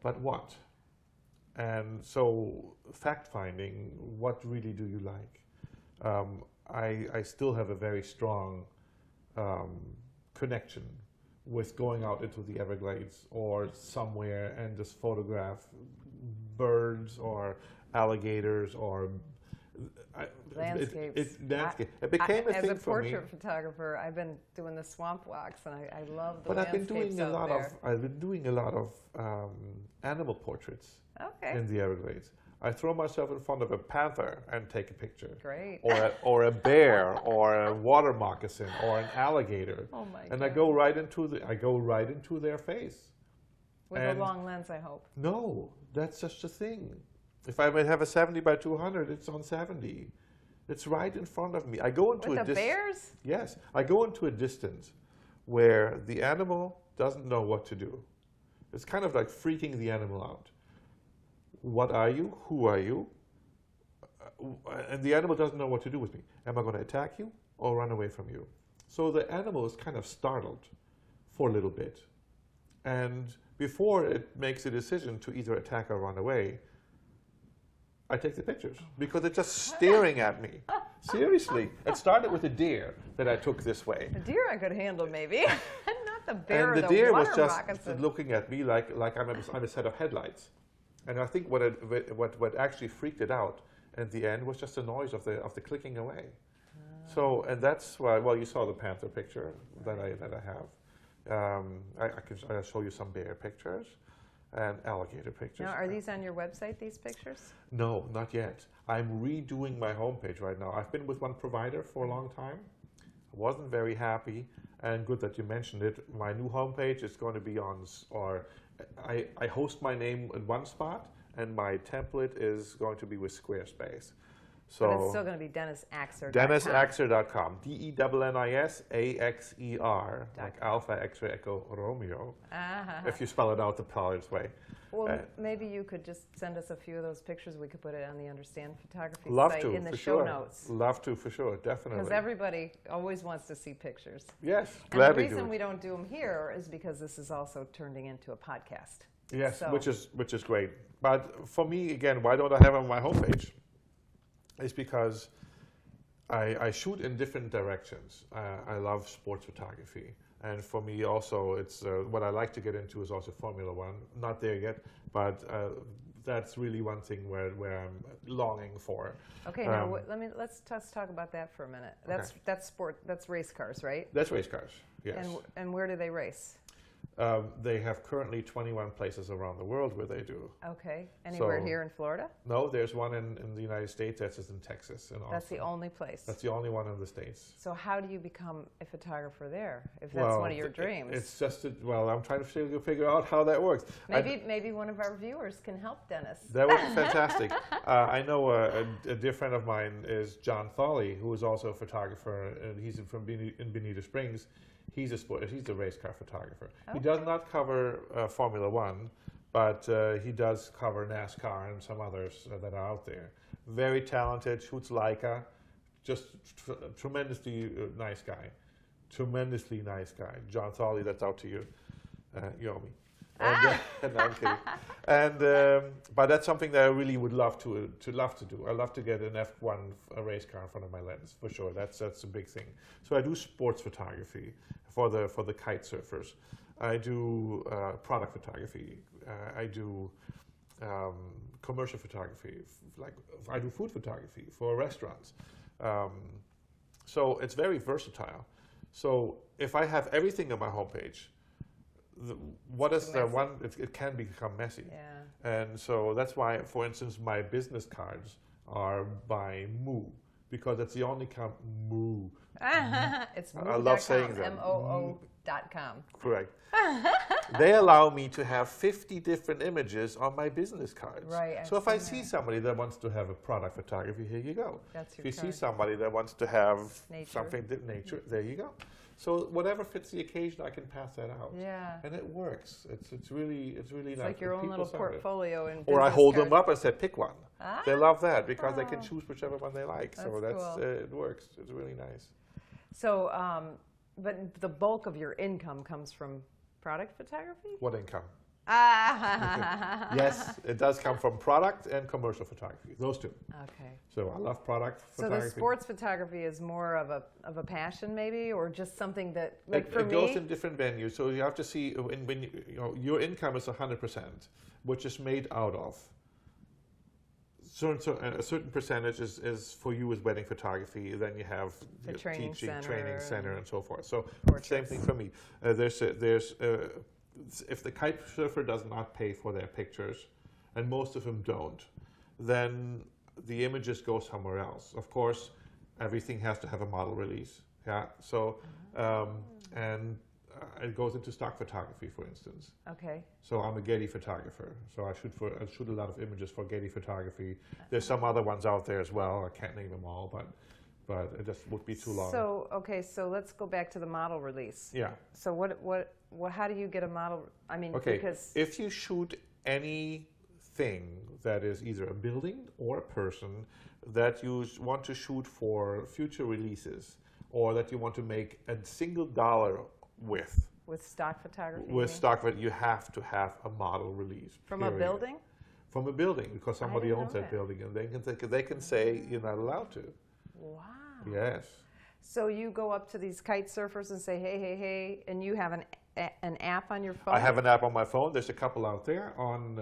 But what? And so fact finding, what really do you like? I still have a very strong connection with going out into the Everglades or somewhere and just photograph birds or alligators or Landscapes. Landscape. It became a as thing a for me. portrait photographer, I've been doing the swamp walks, and I love the But I've been landscapes doing a out lot there. I've been doing a lot of animal portraits Okay, in the Everglades. I throw myself in front of a panther and take a picture. great. Or a bear, or a water moccasin, or an alligator, Oh my and God. I go right into their face. With and a long lens, I hope. No, that's just a thing. If I would have a 70 by 200, it's on 70. It's right in front of me. I go into With the bears? Yes, I go into a distance where the animal doesn't know what to do. It's kind of like freaking the animal out. What are you? Who are you? And the animal doesn't know what to do with me. Am I going to attack you or run away from you? So the animal is kind of startled for a little bit. And before it makes a decision to either attack or run away, I take the pictures because they're just staring at me. Seriously. It started with a deer that I took this way. A deer I could handle, maybe. Not the bear And or the the deer water was just moccasin. looking at me like I'm a set of headlights. And I think what actually freaked it out at the end was just the noise of the clicking away. So, and that's why, well, you saw the panther picture that I have. I'll show you some bear pictures and alligator pictures. Now, are these on your website, these pictures? No, not yet. I'm redoing my homepage right now. I've been with one provider for a long time. I wasn't very happy, and good that you mentioned it. My new homepage is going to be I host my name in one spot, and my template is going to be with Squarespace. So But it's still going to be DennisAxer.com. DennisAxer.com. DennisAxer, like Alpha, X-ray, Echo, Romeo. If you spell it out the Pollard's way. Well, maybe you could just send us a few of those pictures. We could put it on the Understand Photography Love site to, in the for show sure. notes. Love to, for sure, definitely. Because everybody always wants to see pictures. Yes, And the gladly do reason it. we don't do them here is because this is also turning into a podcast. Yes, So- which is great. But for me, again, why don't I have it on my homepage? It's because I shoot in different directions. I love sports photography. And for me also, it's what I like to get into is also Formula One. Not there yet, but that's really one thing where I'm longing for. Okay, now let's talk about that for a minute. That's sport. That's race cars, right? That's race cars, yes. And where do they race? They have currently 21 places around the world where they do. Okay, anywhere So- here in Florida? No, there's one in the United States, that's just in Texas. In That's the Austin. only place. That's the only one in the States. So how do you become a photographer there, if that's one of your dreams? It's just, I'm trying to figure out how that works. Maybe one of our viewers can help Dennis. That would be fantastic. I know a dear friend of mine is John Thawley, who is also a photographer, and he's from Bonita Springs. He's a race car photographer. Okay. He does not cover Formula One, but he does cover NASCAR and some others that are out there. Very talented, shoots Leica, just tremendously nice guy. Tremendously nice guy. John Thawley, that's out to you. You owe me. And, no, I'm kidding. And but that's something that I really would love to do. I love to get an F1 race car in front of my lens for sure. That's a big thing. So I do sports photography for the kite surfers. I do product photography. I do commercial photography. Like I do food photography for restaurants. So it's very versatile. So if I have everything on my homepage, it can become messy. Yeah. And so that's why, for instance, my business cards are by Moo, because it's the only Moo. It's I love saying that. MOO.com. Correct. They allow me to have 50 different images on my business cards. Right, I've So if I seen see that. somebody that wants to have a product photography, here you go. That's If your you see card. somebody that wants to have Nature. something that nature, there you go. So whatever fits the occasion, I can pass that out. Yeah. And it works. It's really It's nice. like your when own people little sign it. portfolio in Or I business hold cards. them up and say, pick one. They love that because they can Oh. choose whichever one they like. So That's that's cool. it works. It's really nice. So, but the bulk of your income comes from product photography? What income? Ah. Yes, it does come from product and commercial photography. Those two. Okay. So I love product So photography. the sports photography is more of a passion, maybe, or just something that, like for it me. goes in different venues. So you have to see when your income is 100%, which is made out of a certain percentage is for you as wedding photography. Then you have The training teaching, center training center, and so forth. So portraits. same thing for me. If the kite surfer does not pay for their pictures, and most of them don't, then the images go somewhere else. Of course, everything has to have a model release. Yeah. So it goes into stock photography, for instance. Okay. So I'm a Getty photographer. So I shoot a lot of images for Getty photography. There's some other ones out there as well. I can't name them all, but it just would be too long. So okay, so let's go back to the model release. Yeah. So what how do you get a model? I mean, Okay. because If you shoot anything that is either a building or a person that you want to shoot for future releases, or that you want to make a single dollar with stock photography, you with mean? stock, but you have to have a model release. From a period. building? From a building, because somebody didn't owns know that that. building, and they can say you're not allowed to. Wow. Yes. So you go up to these kite surfers and say, hey, hey, hey, and you have an app on your phone? I have an app on my phone. There's a couple out there on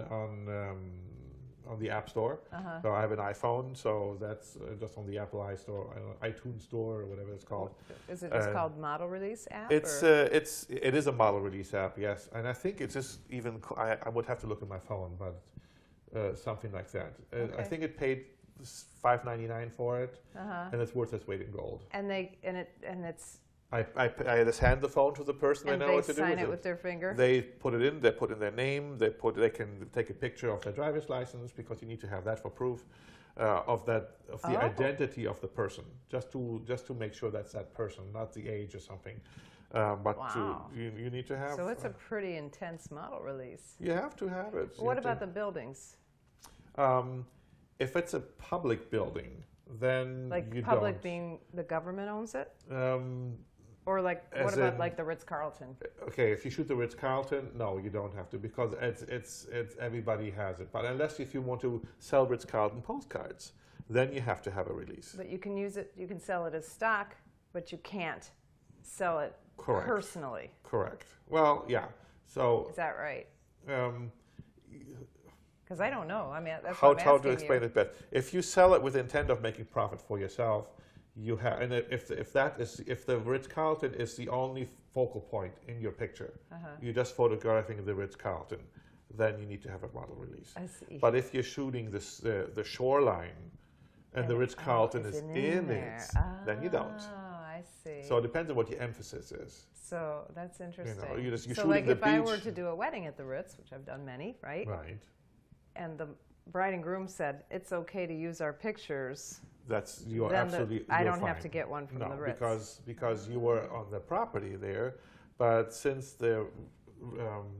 the App Store. So I have an iPhone, so that's just on the Apple iStore, iTunes Store, or whatever it's called. Is it just called Model Release app? It is a model release app, yes, and I think it's just even. I would have to look at my phone, but something like that. I Okay. think it paid $5.99 for it, and it's worth its weight in gold. And it's I just hand the phone to the person. and They know they what to do sign with it it. with their finger? They put it in. They put in their name. They can take a picture of their driver's license, because you need to have that for proof of the identity of the person, just to make sure that's that person, not the age or something. But Wow. you need to have. So it's a pretty intense model release. You have to have it. What about the buildings? If it's a public building, then Like you public don't. being the government owns it? Um, Or like, what As about in- like the Ritz-Carlton? Okay, if you shoot the Ritz-Carlton, no, you don't have to, because it's everybody has it. But unless if you want to sell Ritz-Carlton postcards, then you have to have a release. But you can use it, you can sell it as stock, but you can't sell it Correct. personally. Correct. Well, yeah. So Is that right? um, Because I don't know. I mean, that's how what I'm asking to explain you. it best? If you sell it with the intent of making profit for yourself, you have, and if the Ritz-Carlton is the only focal point in your picture, you're just photographing the Ritz-Carlton, then you need to have a model release. I see. But if you're shooting this the shoreline, and the Ritz-Carlton is in it, then you don't. Oh, I see. So it depends on what your emphasis is. So that's interesting. you're so shooting like the if I beach. were to do a wedding at the Ritz, which I've done many, right? Right. And the bride and groom said it's okay to use our pictures, That's you're then absolutely. I you're don't have fine. to get one from No, the Ritz. because you were on the property there, but since the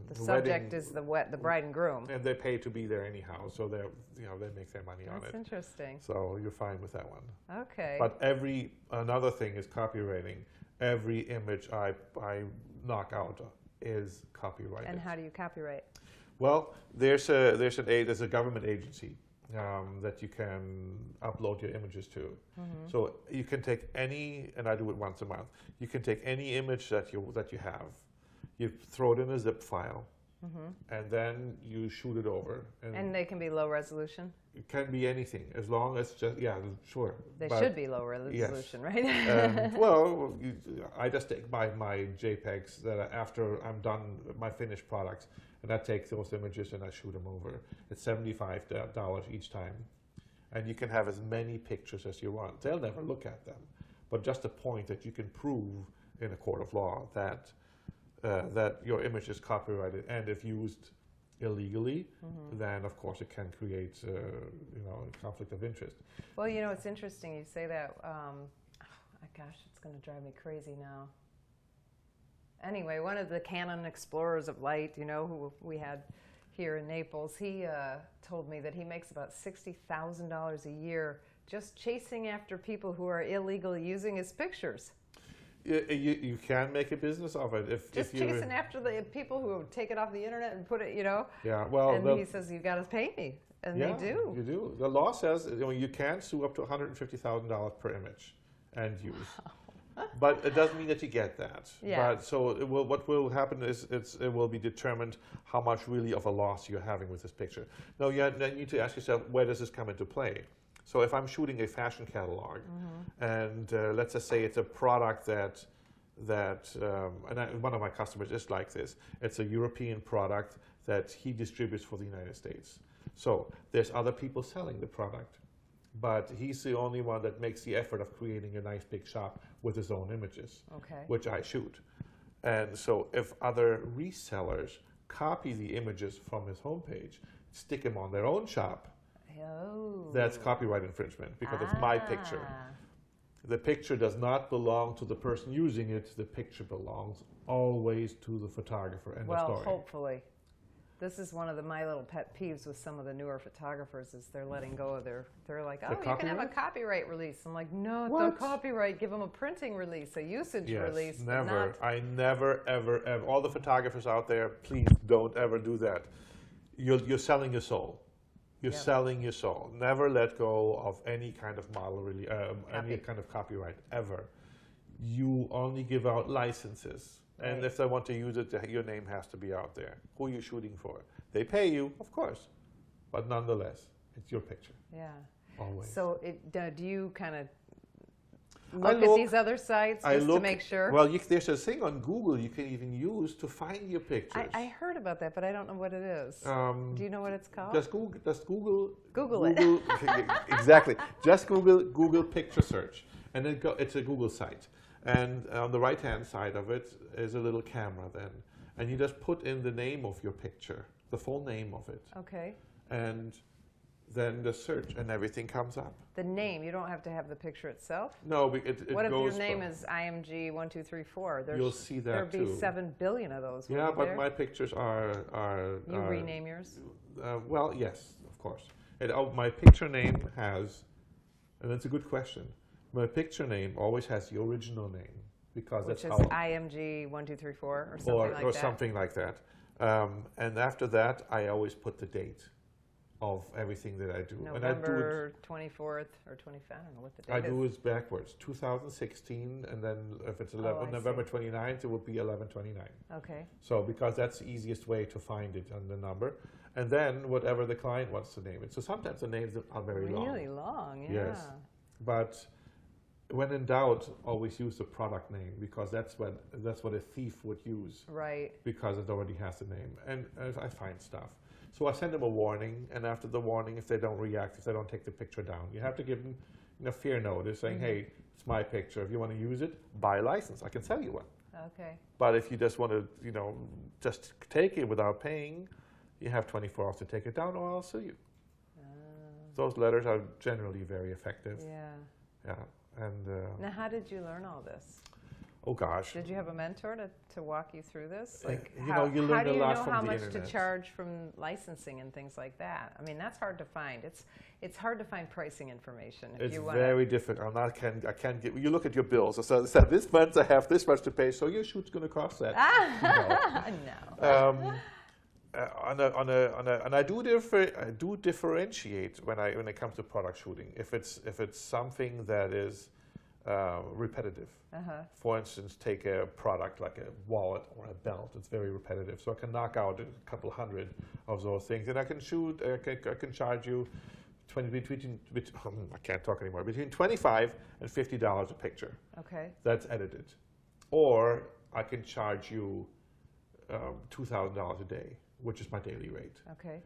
The subject is the bride and groom. and they pay to be there anyhow, so they make their money on That's it. interesting. So you're fine with that one. Okay. But another thing is copywriting. Every image I knock out is copyrighted. And how do you copyright? Well, there's a government agency that you can upload your images to. So you can take any, and I do it once a month. You can take any image that you have, you throw it in a zip file, and then you shoot it over. And they can be low resolution? It can be anything, as long as sure. They But, should be low resolution, right? well, I just take my JPEGs that after I'm done my finished products, and I take those images and I shoot them over. It's $75 each time, and you can have as many pictures as you want. They'll never look at them, but just a point that you can prove in a court of law that that your image is copyrighted, and if used illegally, then of course it can create a conflict of interest. Well, it's interesting you say that. Gosh, it's going to drive me crazy now. Anyway, one of the Canon explorers of light, who we had here in Naples, he told me that he makes about $60,000 a year just chasing after people who are illegally using his pictures. You can make a business of it Just if you chasing after the people who take it off the internet and put it, Yeah, well, And he says, you got to pay me. And yeah, they do. You do. The law says you can sue up to $150,000 per image and use. But it doesn't mean that you get that. Yeah. But so what will happen is it will be determined how much really of a loss you're having with this picture. Now you need to ask yourself, where does this come into play? So if I'm shooting a fashion catalog, and let's just say it's a product one of my customers is like this. It's a European product that he distributes for the United States. So there's other people selling the product, but he's the only one that makes the effort of creating a nice big shop with his own images, which I shoot. And so if other resellers copy the images from his homepage, stick them on their own shop, that's copyright infringement because it's my picture. The picture does not belong to the person using it. The picture belongs always to the photographer and the story. Well, hopefully. This is one of my little pet peeves with some of the newer photographers is they're letting go of they're like, oh, you can have a copyright release. I'm like, no, the copyright, give them a printing release, a usage release. Never. I never, ever, ever. All the photographers out there, please don't ever do that. You're selling your soul. You're selling your soul. Never let go of any kind of model, any kind of copyright, ever. You only give out licenses. And if they want to use it, your name has to be out there. Who are you shooting for? They pay you, of course. But nonetheless, it's your picture. Yeah. Always. So do you kind of look at these other sites just to make sure? Well, there's a thing on Google you can even use to find your pictures. I heard about that, but I don't know what it is. Do you know what it's called? Just Google it. Exactly. Just Google picture search. And then it's a Google site. And on the right-hand side of it is a little camera then. And you just put in the name of your picture, the full name of it. Okay. And then the search and everything comes up. The name, you don't have to have the picture itself? No, it goes. What if your name is IMG1234? You'll see that too. There'd be 7 billion of those. Yeah, but my pictures are you rename yours? Well, yes, of course. My picture name has, and that's a good question. My picture name always has the original name because Which that's is how IMG1234 or something like that. Or something like that. And after that, I always put the date of everything that I do. November 24th or 25th. I don't know what the date is. I do it backwards. 2016, and then if it's November 29th, it would be 11/29. Okay. So because that's the easiest way to find it on the number, and then whatever the client wants to name it. So sometimes the names are very long. Really long, yeah. Yes, but when in doubt, always use the product name because that's what a thief would use. Right. Because it already has the name, and I find stuff. So I send them a warning, and after the warning, if they don't react, if they don't take the picture down, you have to give them a fair notice saying, hey, it's my picture. If you want to use it, buy a license. I can sell you one. Okay. But if you just want to, just take it without paying, you have 24 hours to take it down or I'll sue you. Those letters are generally very effective. Yeah. Yeah. And now, how did you learn all this? Oh gosh. Did you have a mentor to walk you through this? Like, you learn a lot from the internet. How much to charge from licensing and things like that? I mean, that's hard to find. It's hard to find pricing information. It's very difficult. I can't get. You look at your bills. So this month I have this much to pay, so your shoot's going to cost that. No. And I do differentiate when it comes to product shooting. If it's something that is repetitive. For instance, take a product like a wallet or a belt. It's very repetitive, so I can knock out a couple hundred of those things, and I can shoot. I can charge you between I can't talk anymore. Between $25 and $50 a picture. Okay. That's edited, or I can charge you $2,000 a day, which is my daily rate. Okay.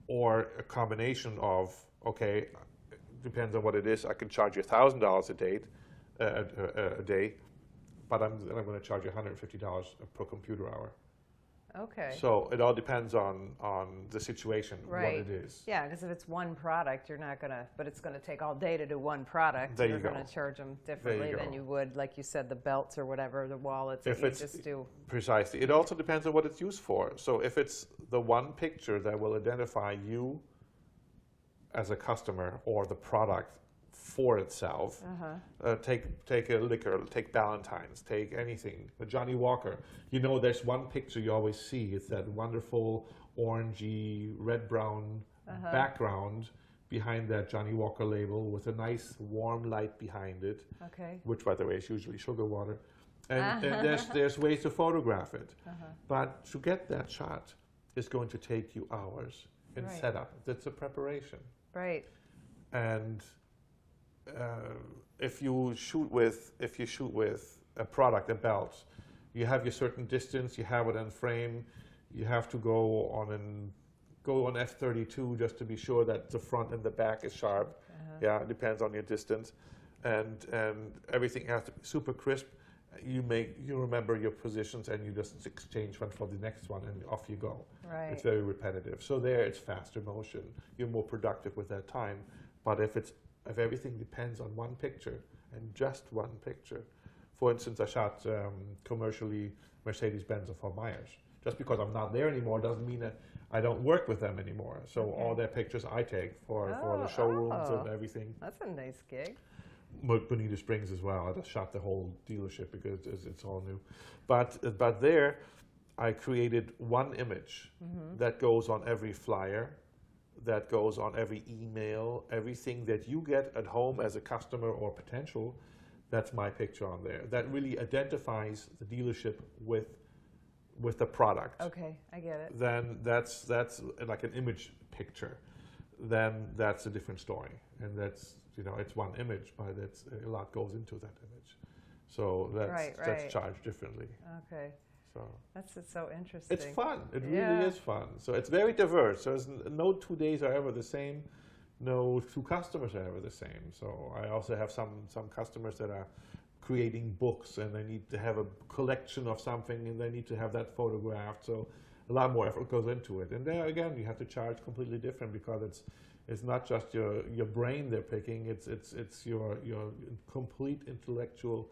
Or a combination of depends on what it is. I can charge you $1,000 a day, but I'm going to charge you $150 per computer hour. Okay. So it all depends on the situation, what it is. Yeah, because if it's one product, you're not going to, but it's going to take all day to do one product. There you're you go. Going to charge them differently than you would, like you said, the belts or whatever, the wallets if that you just do. Precisely. It also depends on what it's used for. So if it's the one picture that will identify you as a customer or the product for itself. Take a liquor, take Ballantine's, take anything. The Johnny Walker, there's one picture you always see. It's that wonderful orangey, red-brown background behind that Johnny Walker label with a nice warm light behind it, Okay. which, by the way, is usually sugar water. And there's ways to photograph it. But to get that shot is going to take you hours in Right. setup. That's a preparation. Right. And if you shoot with a product, a belt, you have your certain distance, you have it in frame, you have to go on f32 just to be sure that the front and the back is sharp. Yeah, it depends on your distance, and everything has to be super crisp. You remember your positions, and you just exchange one for the next one, and off you go. Right. It's very repetitive. So there, it's faster motion. You're more productive with that time. But if everything depends on one picture and just one picture, for instance, I shot commercially Mercedes-Benz and Fort Myers. Just because I'm not there anymore doesn't mean that I don't work with them anymore. So all their pictures I take for the showrooms and everything. That's a nice gig. Bonita Springs as well. I just shot the whole dealership because it's all new. But there, I created one image that goes on every flyer, that goes on every email, everything that you get at home as a customer or potential. That's my picture on there. That really identifies the dealership with the product. Okay, I get it. Then that's like an image picture. Then that's a different story, and that's it's one image, but it's a lot goes into that image. So that's charged differently. Okay. So That's so interesting. it's fun. It really is fun. So it's very diverse. So no 2 days are ever the same. No 2 customers are ever the same. So I also have some customers that are creating books, and they need to have a collection of something, and they need to have that photographed. So a lot more effort goes into it. And there again, you have to charge completely different, because it's not just your brain they're picking. It's your complete intellectual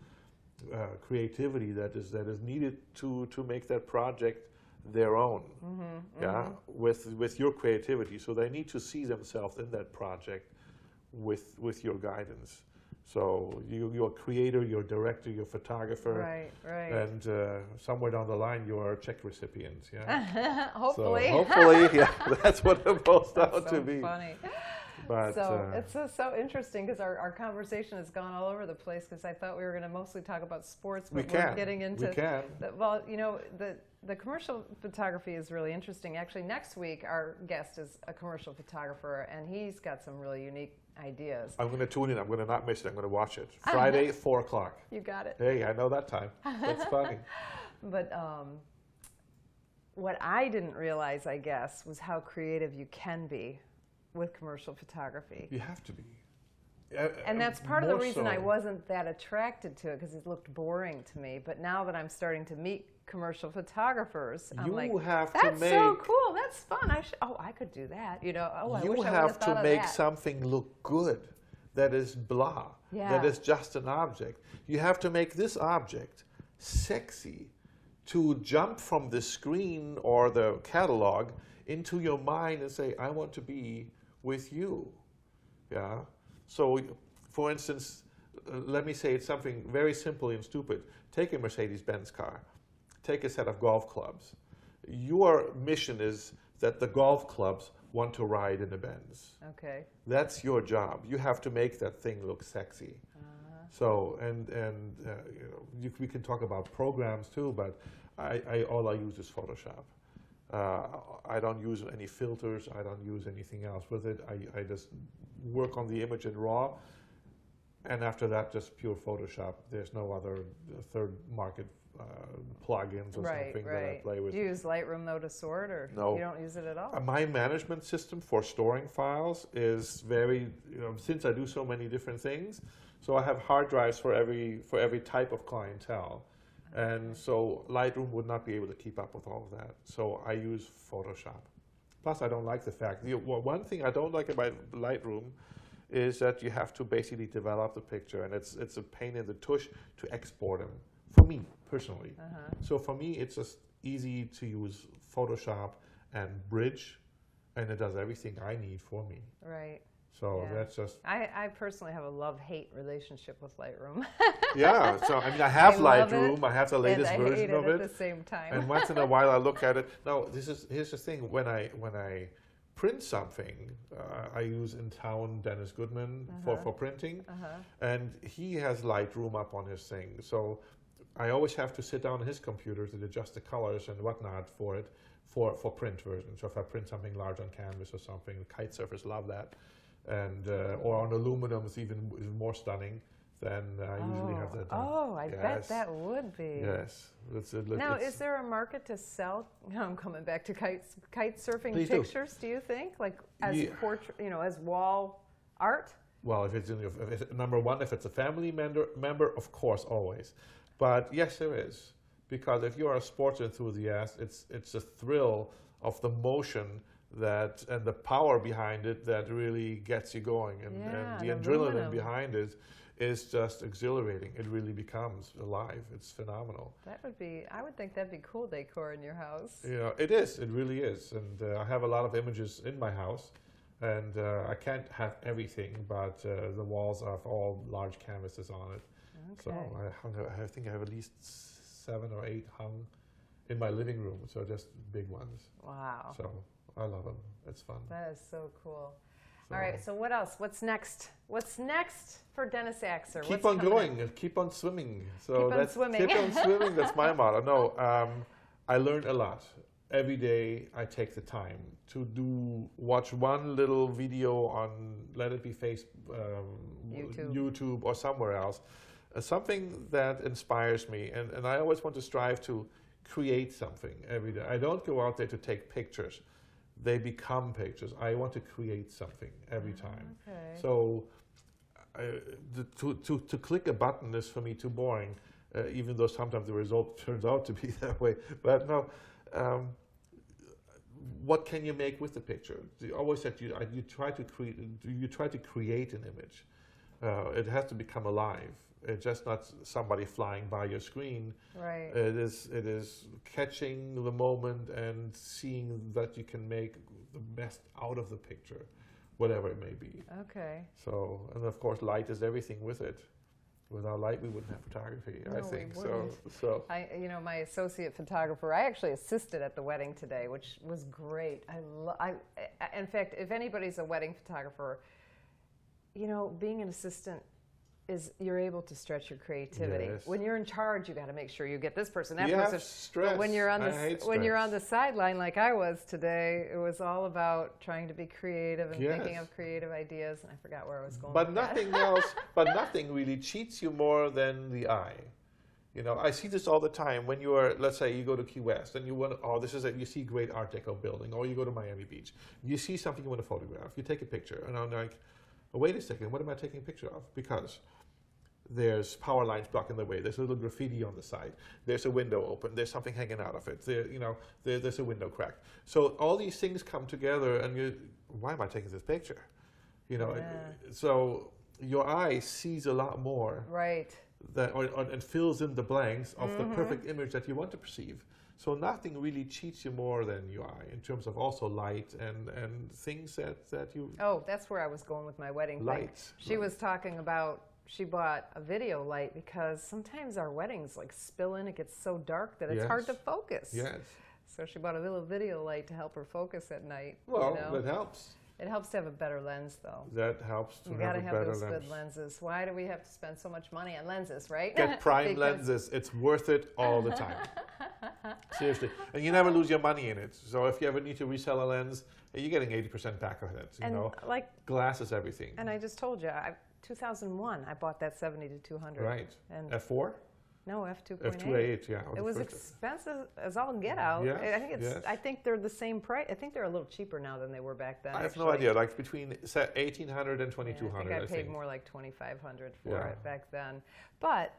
creativity that is needed to make that project their own. With your creativity. So they need to see themselves in that project with your guidance. So you're a creator, you're a director, you're a photographer, right. and somewhere down the line you're a check recipient. Yeah. Hopefully. So hopefully, yeah, that's what it boils down to be. Funny. But So it's so interesting, because our conversation has gone all over the place, because I thought we were going to mostly talk about sports, but we're getting into the commercial photography is really interesting. Actually, next week our guest is a commercial photographer, and he's got some really unique ideas. I'm going to tune in. I'm going to not miss it. I'm going to watch it. Friday, 4 o'clock. You got it. Hey, I know that time. That's funny. But what I didn't realize, I guess, was how creative you can be with commercial photography. You have to be. And that's part of the reason so. I wasn't that attracted to it, because it looked boring to me. But now that I'm starting to meet commercial photographers, I'm like, that's so cool. That's fun. I could do that. I wish I would have thought of that. You have to make something look good that is blah, that is just an object. You have to make this object sexy to jump from the screen or the catalog into your mind and say, I want to be with you. Yeah. So, for instance, let me say it's something very simple and stupid. Take a Mercedes-Benz car. Take a set of golf clubs. Your mission is that the golf clubs want to ride in a Benz. Okay. That's your job. You have to make that thing look sexy. So, we can talk about programs too, but all I use is Photoshop. I don't use any filters. I don't use anything else with it. I just work on the image in RAW, and after that, just pure Photoshop. There's no other third market plugins or something that I play with. Do you use Lightroom though to sort, or no. You don't use it at all? My management system for storing files is very, since I do so many different things, so I have hard drives for every type of clientele. And so Lightroom would not be able to keep up with all of that. So I use Photoshop. Plus, I don't like the fact, one thing I don't like about Lightroom is that you have to basically develop the picture, and it's a pain in the tush to export them, for me, personally. So for me, it's just easy to use Photoshop and Bridge, and it does everything I need for me. Right. So that's just... I personally have a love-hate relationship with Lightroom. Yeah, so I mean, I have Lightroom, it, I have the latest and I version hate of it it. at the same time. And once in a while I look at it. Now, here's the thing, when I print something, I use in town Dennis Goodman for printing, and he has Lightroom up on his thing. So I always have to sit down on his computer to adjust the colors and whatnot for it for print version. So if I print something large on canvas or something, kite surfers love that, and or on aluminum it's even more stunning. Then I usually have that done. Oh, I bet that would be. Yes. Now, is there a market to sell? I'm coming back to kite surfing Please pictures. Do you think, like as portrait, as wall art? Well, if it's number one, if it's a family member, of course, always. But yes, there is, because if you are a sports enthusiast, it's a thrill of the motion and the power behind it that really gets you going, and the adrenaline behind it is just exhilarating. It really becomes alive. It's phenomenal. That would be, I would think that'd be cool decor in your house. It is. It really is. And I have a lot of images in my house, and I can't have everything, but the walls have all large canvases on it. Okay. So I think I have at least 7 or 8 hung in my living room, so just big ones. Wow. So I love them. It's fun. That is so cool. All right, so what else? What's next? What's next for Dennis Axer? Keep on going and keep on swimming. So keep on swimming. Keep on swimming. That's my motto. No, I learned a lot. Every day I take the time to watch one little video on, let it be YouTube or somewhere else, something that inspires me. And I always want to strive to create something every day. I don't go out there to take pictures. They become pictures. I want to create something every time. Okay. So to click a button is for me too boring, even though sometimes the result turns out to be that way. But no, what can you make with the picture? You always said you try to create an image. It has to become alive. It's just not somebody flying by your screen. Right. It is catching the moment and seeing that you can make the best out of the picture, whatever it may be. Okay. So, and of course, light is everything with it. Without light, we wouldn't have photography. No, I think we wouldn't. So. My associate photographer, I actually assisted at the wedding today, which was great. In fact, if anybody's a wedding photographer, being an assistant you're able to stretch your creativity. Yes. When you're in charge, you got to make sure you get this person, that Yeah, person. stress. But when you're on the sideline, like I was today, it was all about trying to be creative and thinking of creative ideas. And I forgot where I was going. But nothing else. But nothing really cheats you more than the eye. I see this all the time when you are, let's say you go to Key West and you want, you see a great Art Deco building, or you go to Miami Beach, you see something you want to photograph, you take a picture, and I'm like, oh, wait a second, what am I taking a picture of? Because there's power lines blocking the way. There's a little graffiti on the side. There's a window open. There's something hanging out of it. There's a window crack. So all these things come together, and why am I taking this picture? So your eye sees a lot more. Right. And fills in the blanks of the perfect image that you want to perceive. So nothing really cheats you more than your eye in terms of also light and things that you. Oh, that's where I was going with my wedding light. She was talking about. She bought a video light because sometimes our weddings spill in. It gets so dark that it's hard to focus. Yes. So she bought a little video light to help her focus at night. Well, that helps. It helps to have a better lens, though. That helps to have a better lens. You got to have those good lenses. Why do we have to spend so much money on lenses, right? Get prime lenses. It's worth it all the time. Seriously. And you never lose your money in it. So if you ever need to resell a lens, you're getting 80% back of it. Glass is everything. And I just told you, 2001, I bought that 70-200. Right. And F4? No, f2.8. F2.8, yeah. It was expensive as all get out. Yes, I think they're the same price. I think they're a little cheaper now than they were back then. I have no idea. Like between 1,800 and 2,200. I paid more like 2,500 for it back then. But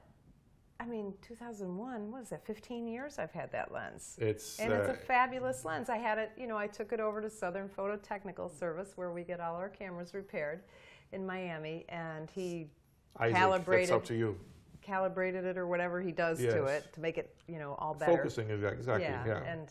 2001, what is that? 15 years I've had that lens. It's a fabulous lens. I had it. I took it over to Southern Photo Technical Service, where we get all our cameras repaired in Miami, and he calibrated. That's up to you. Calibrated it or whatever he does to it to make it, all better. Focusing is exactly. Yeah. And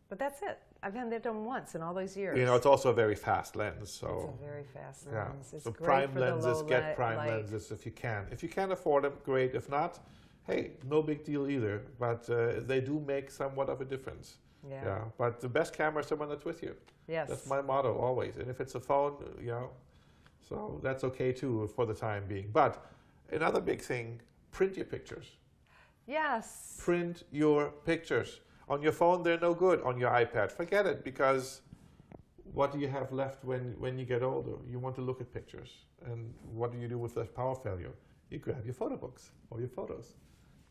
but that's it. I've had that done once in all those years. It's also a very fast lens. So it's a very fast lens. It's so great prime for lenses, the get prime lenses if you can. If you can afford them, great. If not, hey, no big deal either. But they do make somewhat of a difference. Yeah. But the best camera is the one that's with you. Yes. That's my motto always. And if it's a phone, so that's okay too for the time being. But another big thing, print your pictures. Yes. Print your pictures. On your phone, they're no good. On your iPad, forget it, because what do you have left when you get older? You want to look at pictures. And what do you do with the power failure? You grab your photo books or your photos.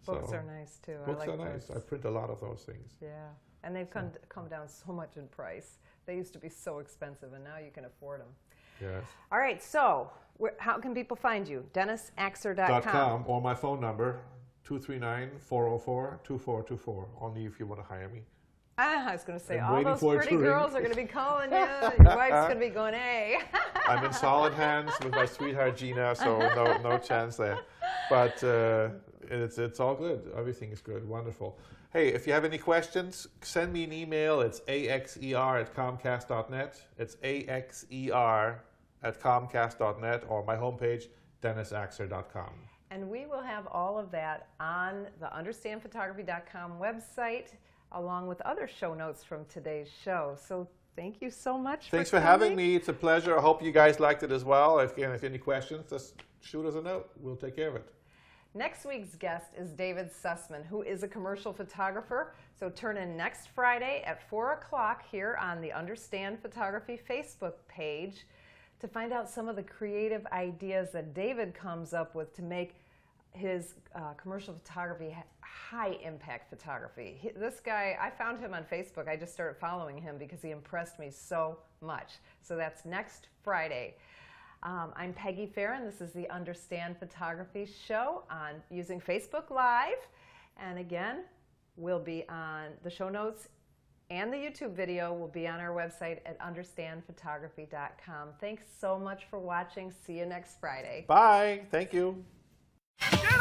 Books are nice too. Books I like are nice. books. I print a lot of those things. Yeah, and they've come down so much in price. They used to be so expensive, and now you can afford them. Yes. All right, so how can people find you? DennisAxer.com. .com or my phone number, 239-404-2424, only if you want to hire me. I was going to say, I'm all waiting those for it pretty to girls ring. are going to be calling you. Your wife's going to be going, hey. I'm in solid hands with my sweetheart Gina, so no chance there. But it's all good. Everything is good. Wonderful. Hey, if you have any questions, send me an email. It's axer@comcast.net. It's axer@comcast.net, or my homepage, DennisAxer.com. And we will have all of that on the understandphotography.com website, along with other show notes from today's show. So thank you so much. Thanks for having me. It's a pleasure. I hope you guys liked it as well. If you have any questions, just shoot us a note. We'll take care of it. Next week's guest is David Sussman, who is a commercial photographer. So turn in next Friday at 4 o'clock here on the Understand Photography Facebook page to find out some of the creative ideas that David comes up with to make his commercial photography high impact photography. This guy, I found him on Facebook. I just started following him because he impressed me so much. So that's next Friday. I'm Peggy Farron. This is the Understand Photography show on using Facebook Live. And again, we'll be on the show notes, and the YouTube video will be on our website at understandphotography.com. Thanks so much for watching. See you next Friday. Bye. Thank you. Get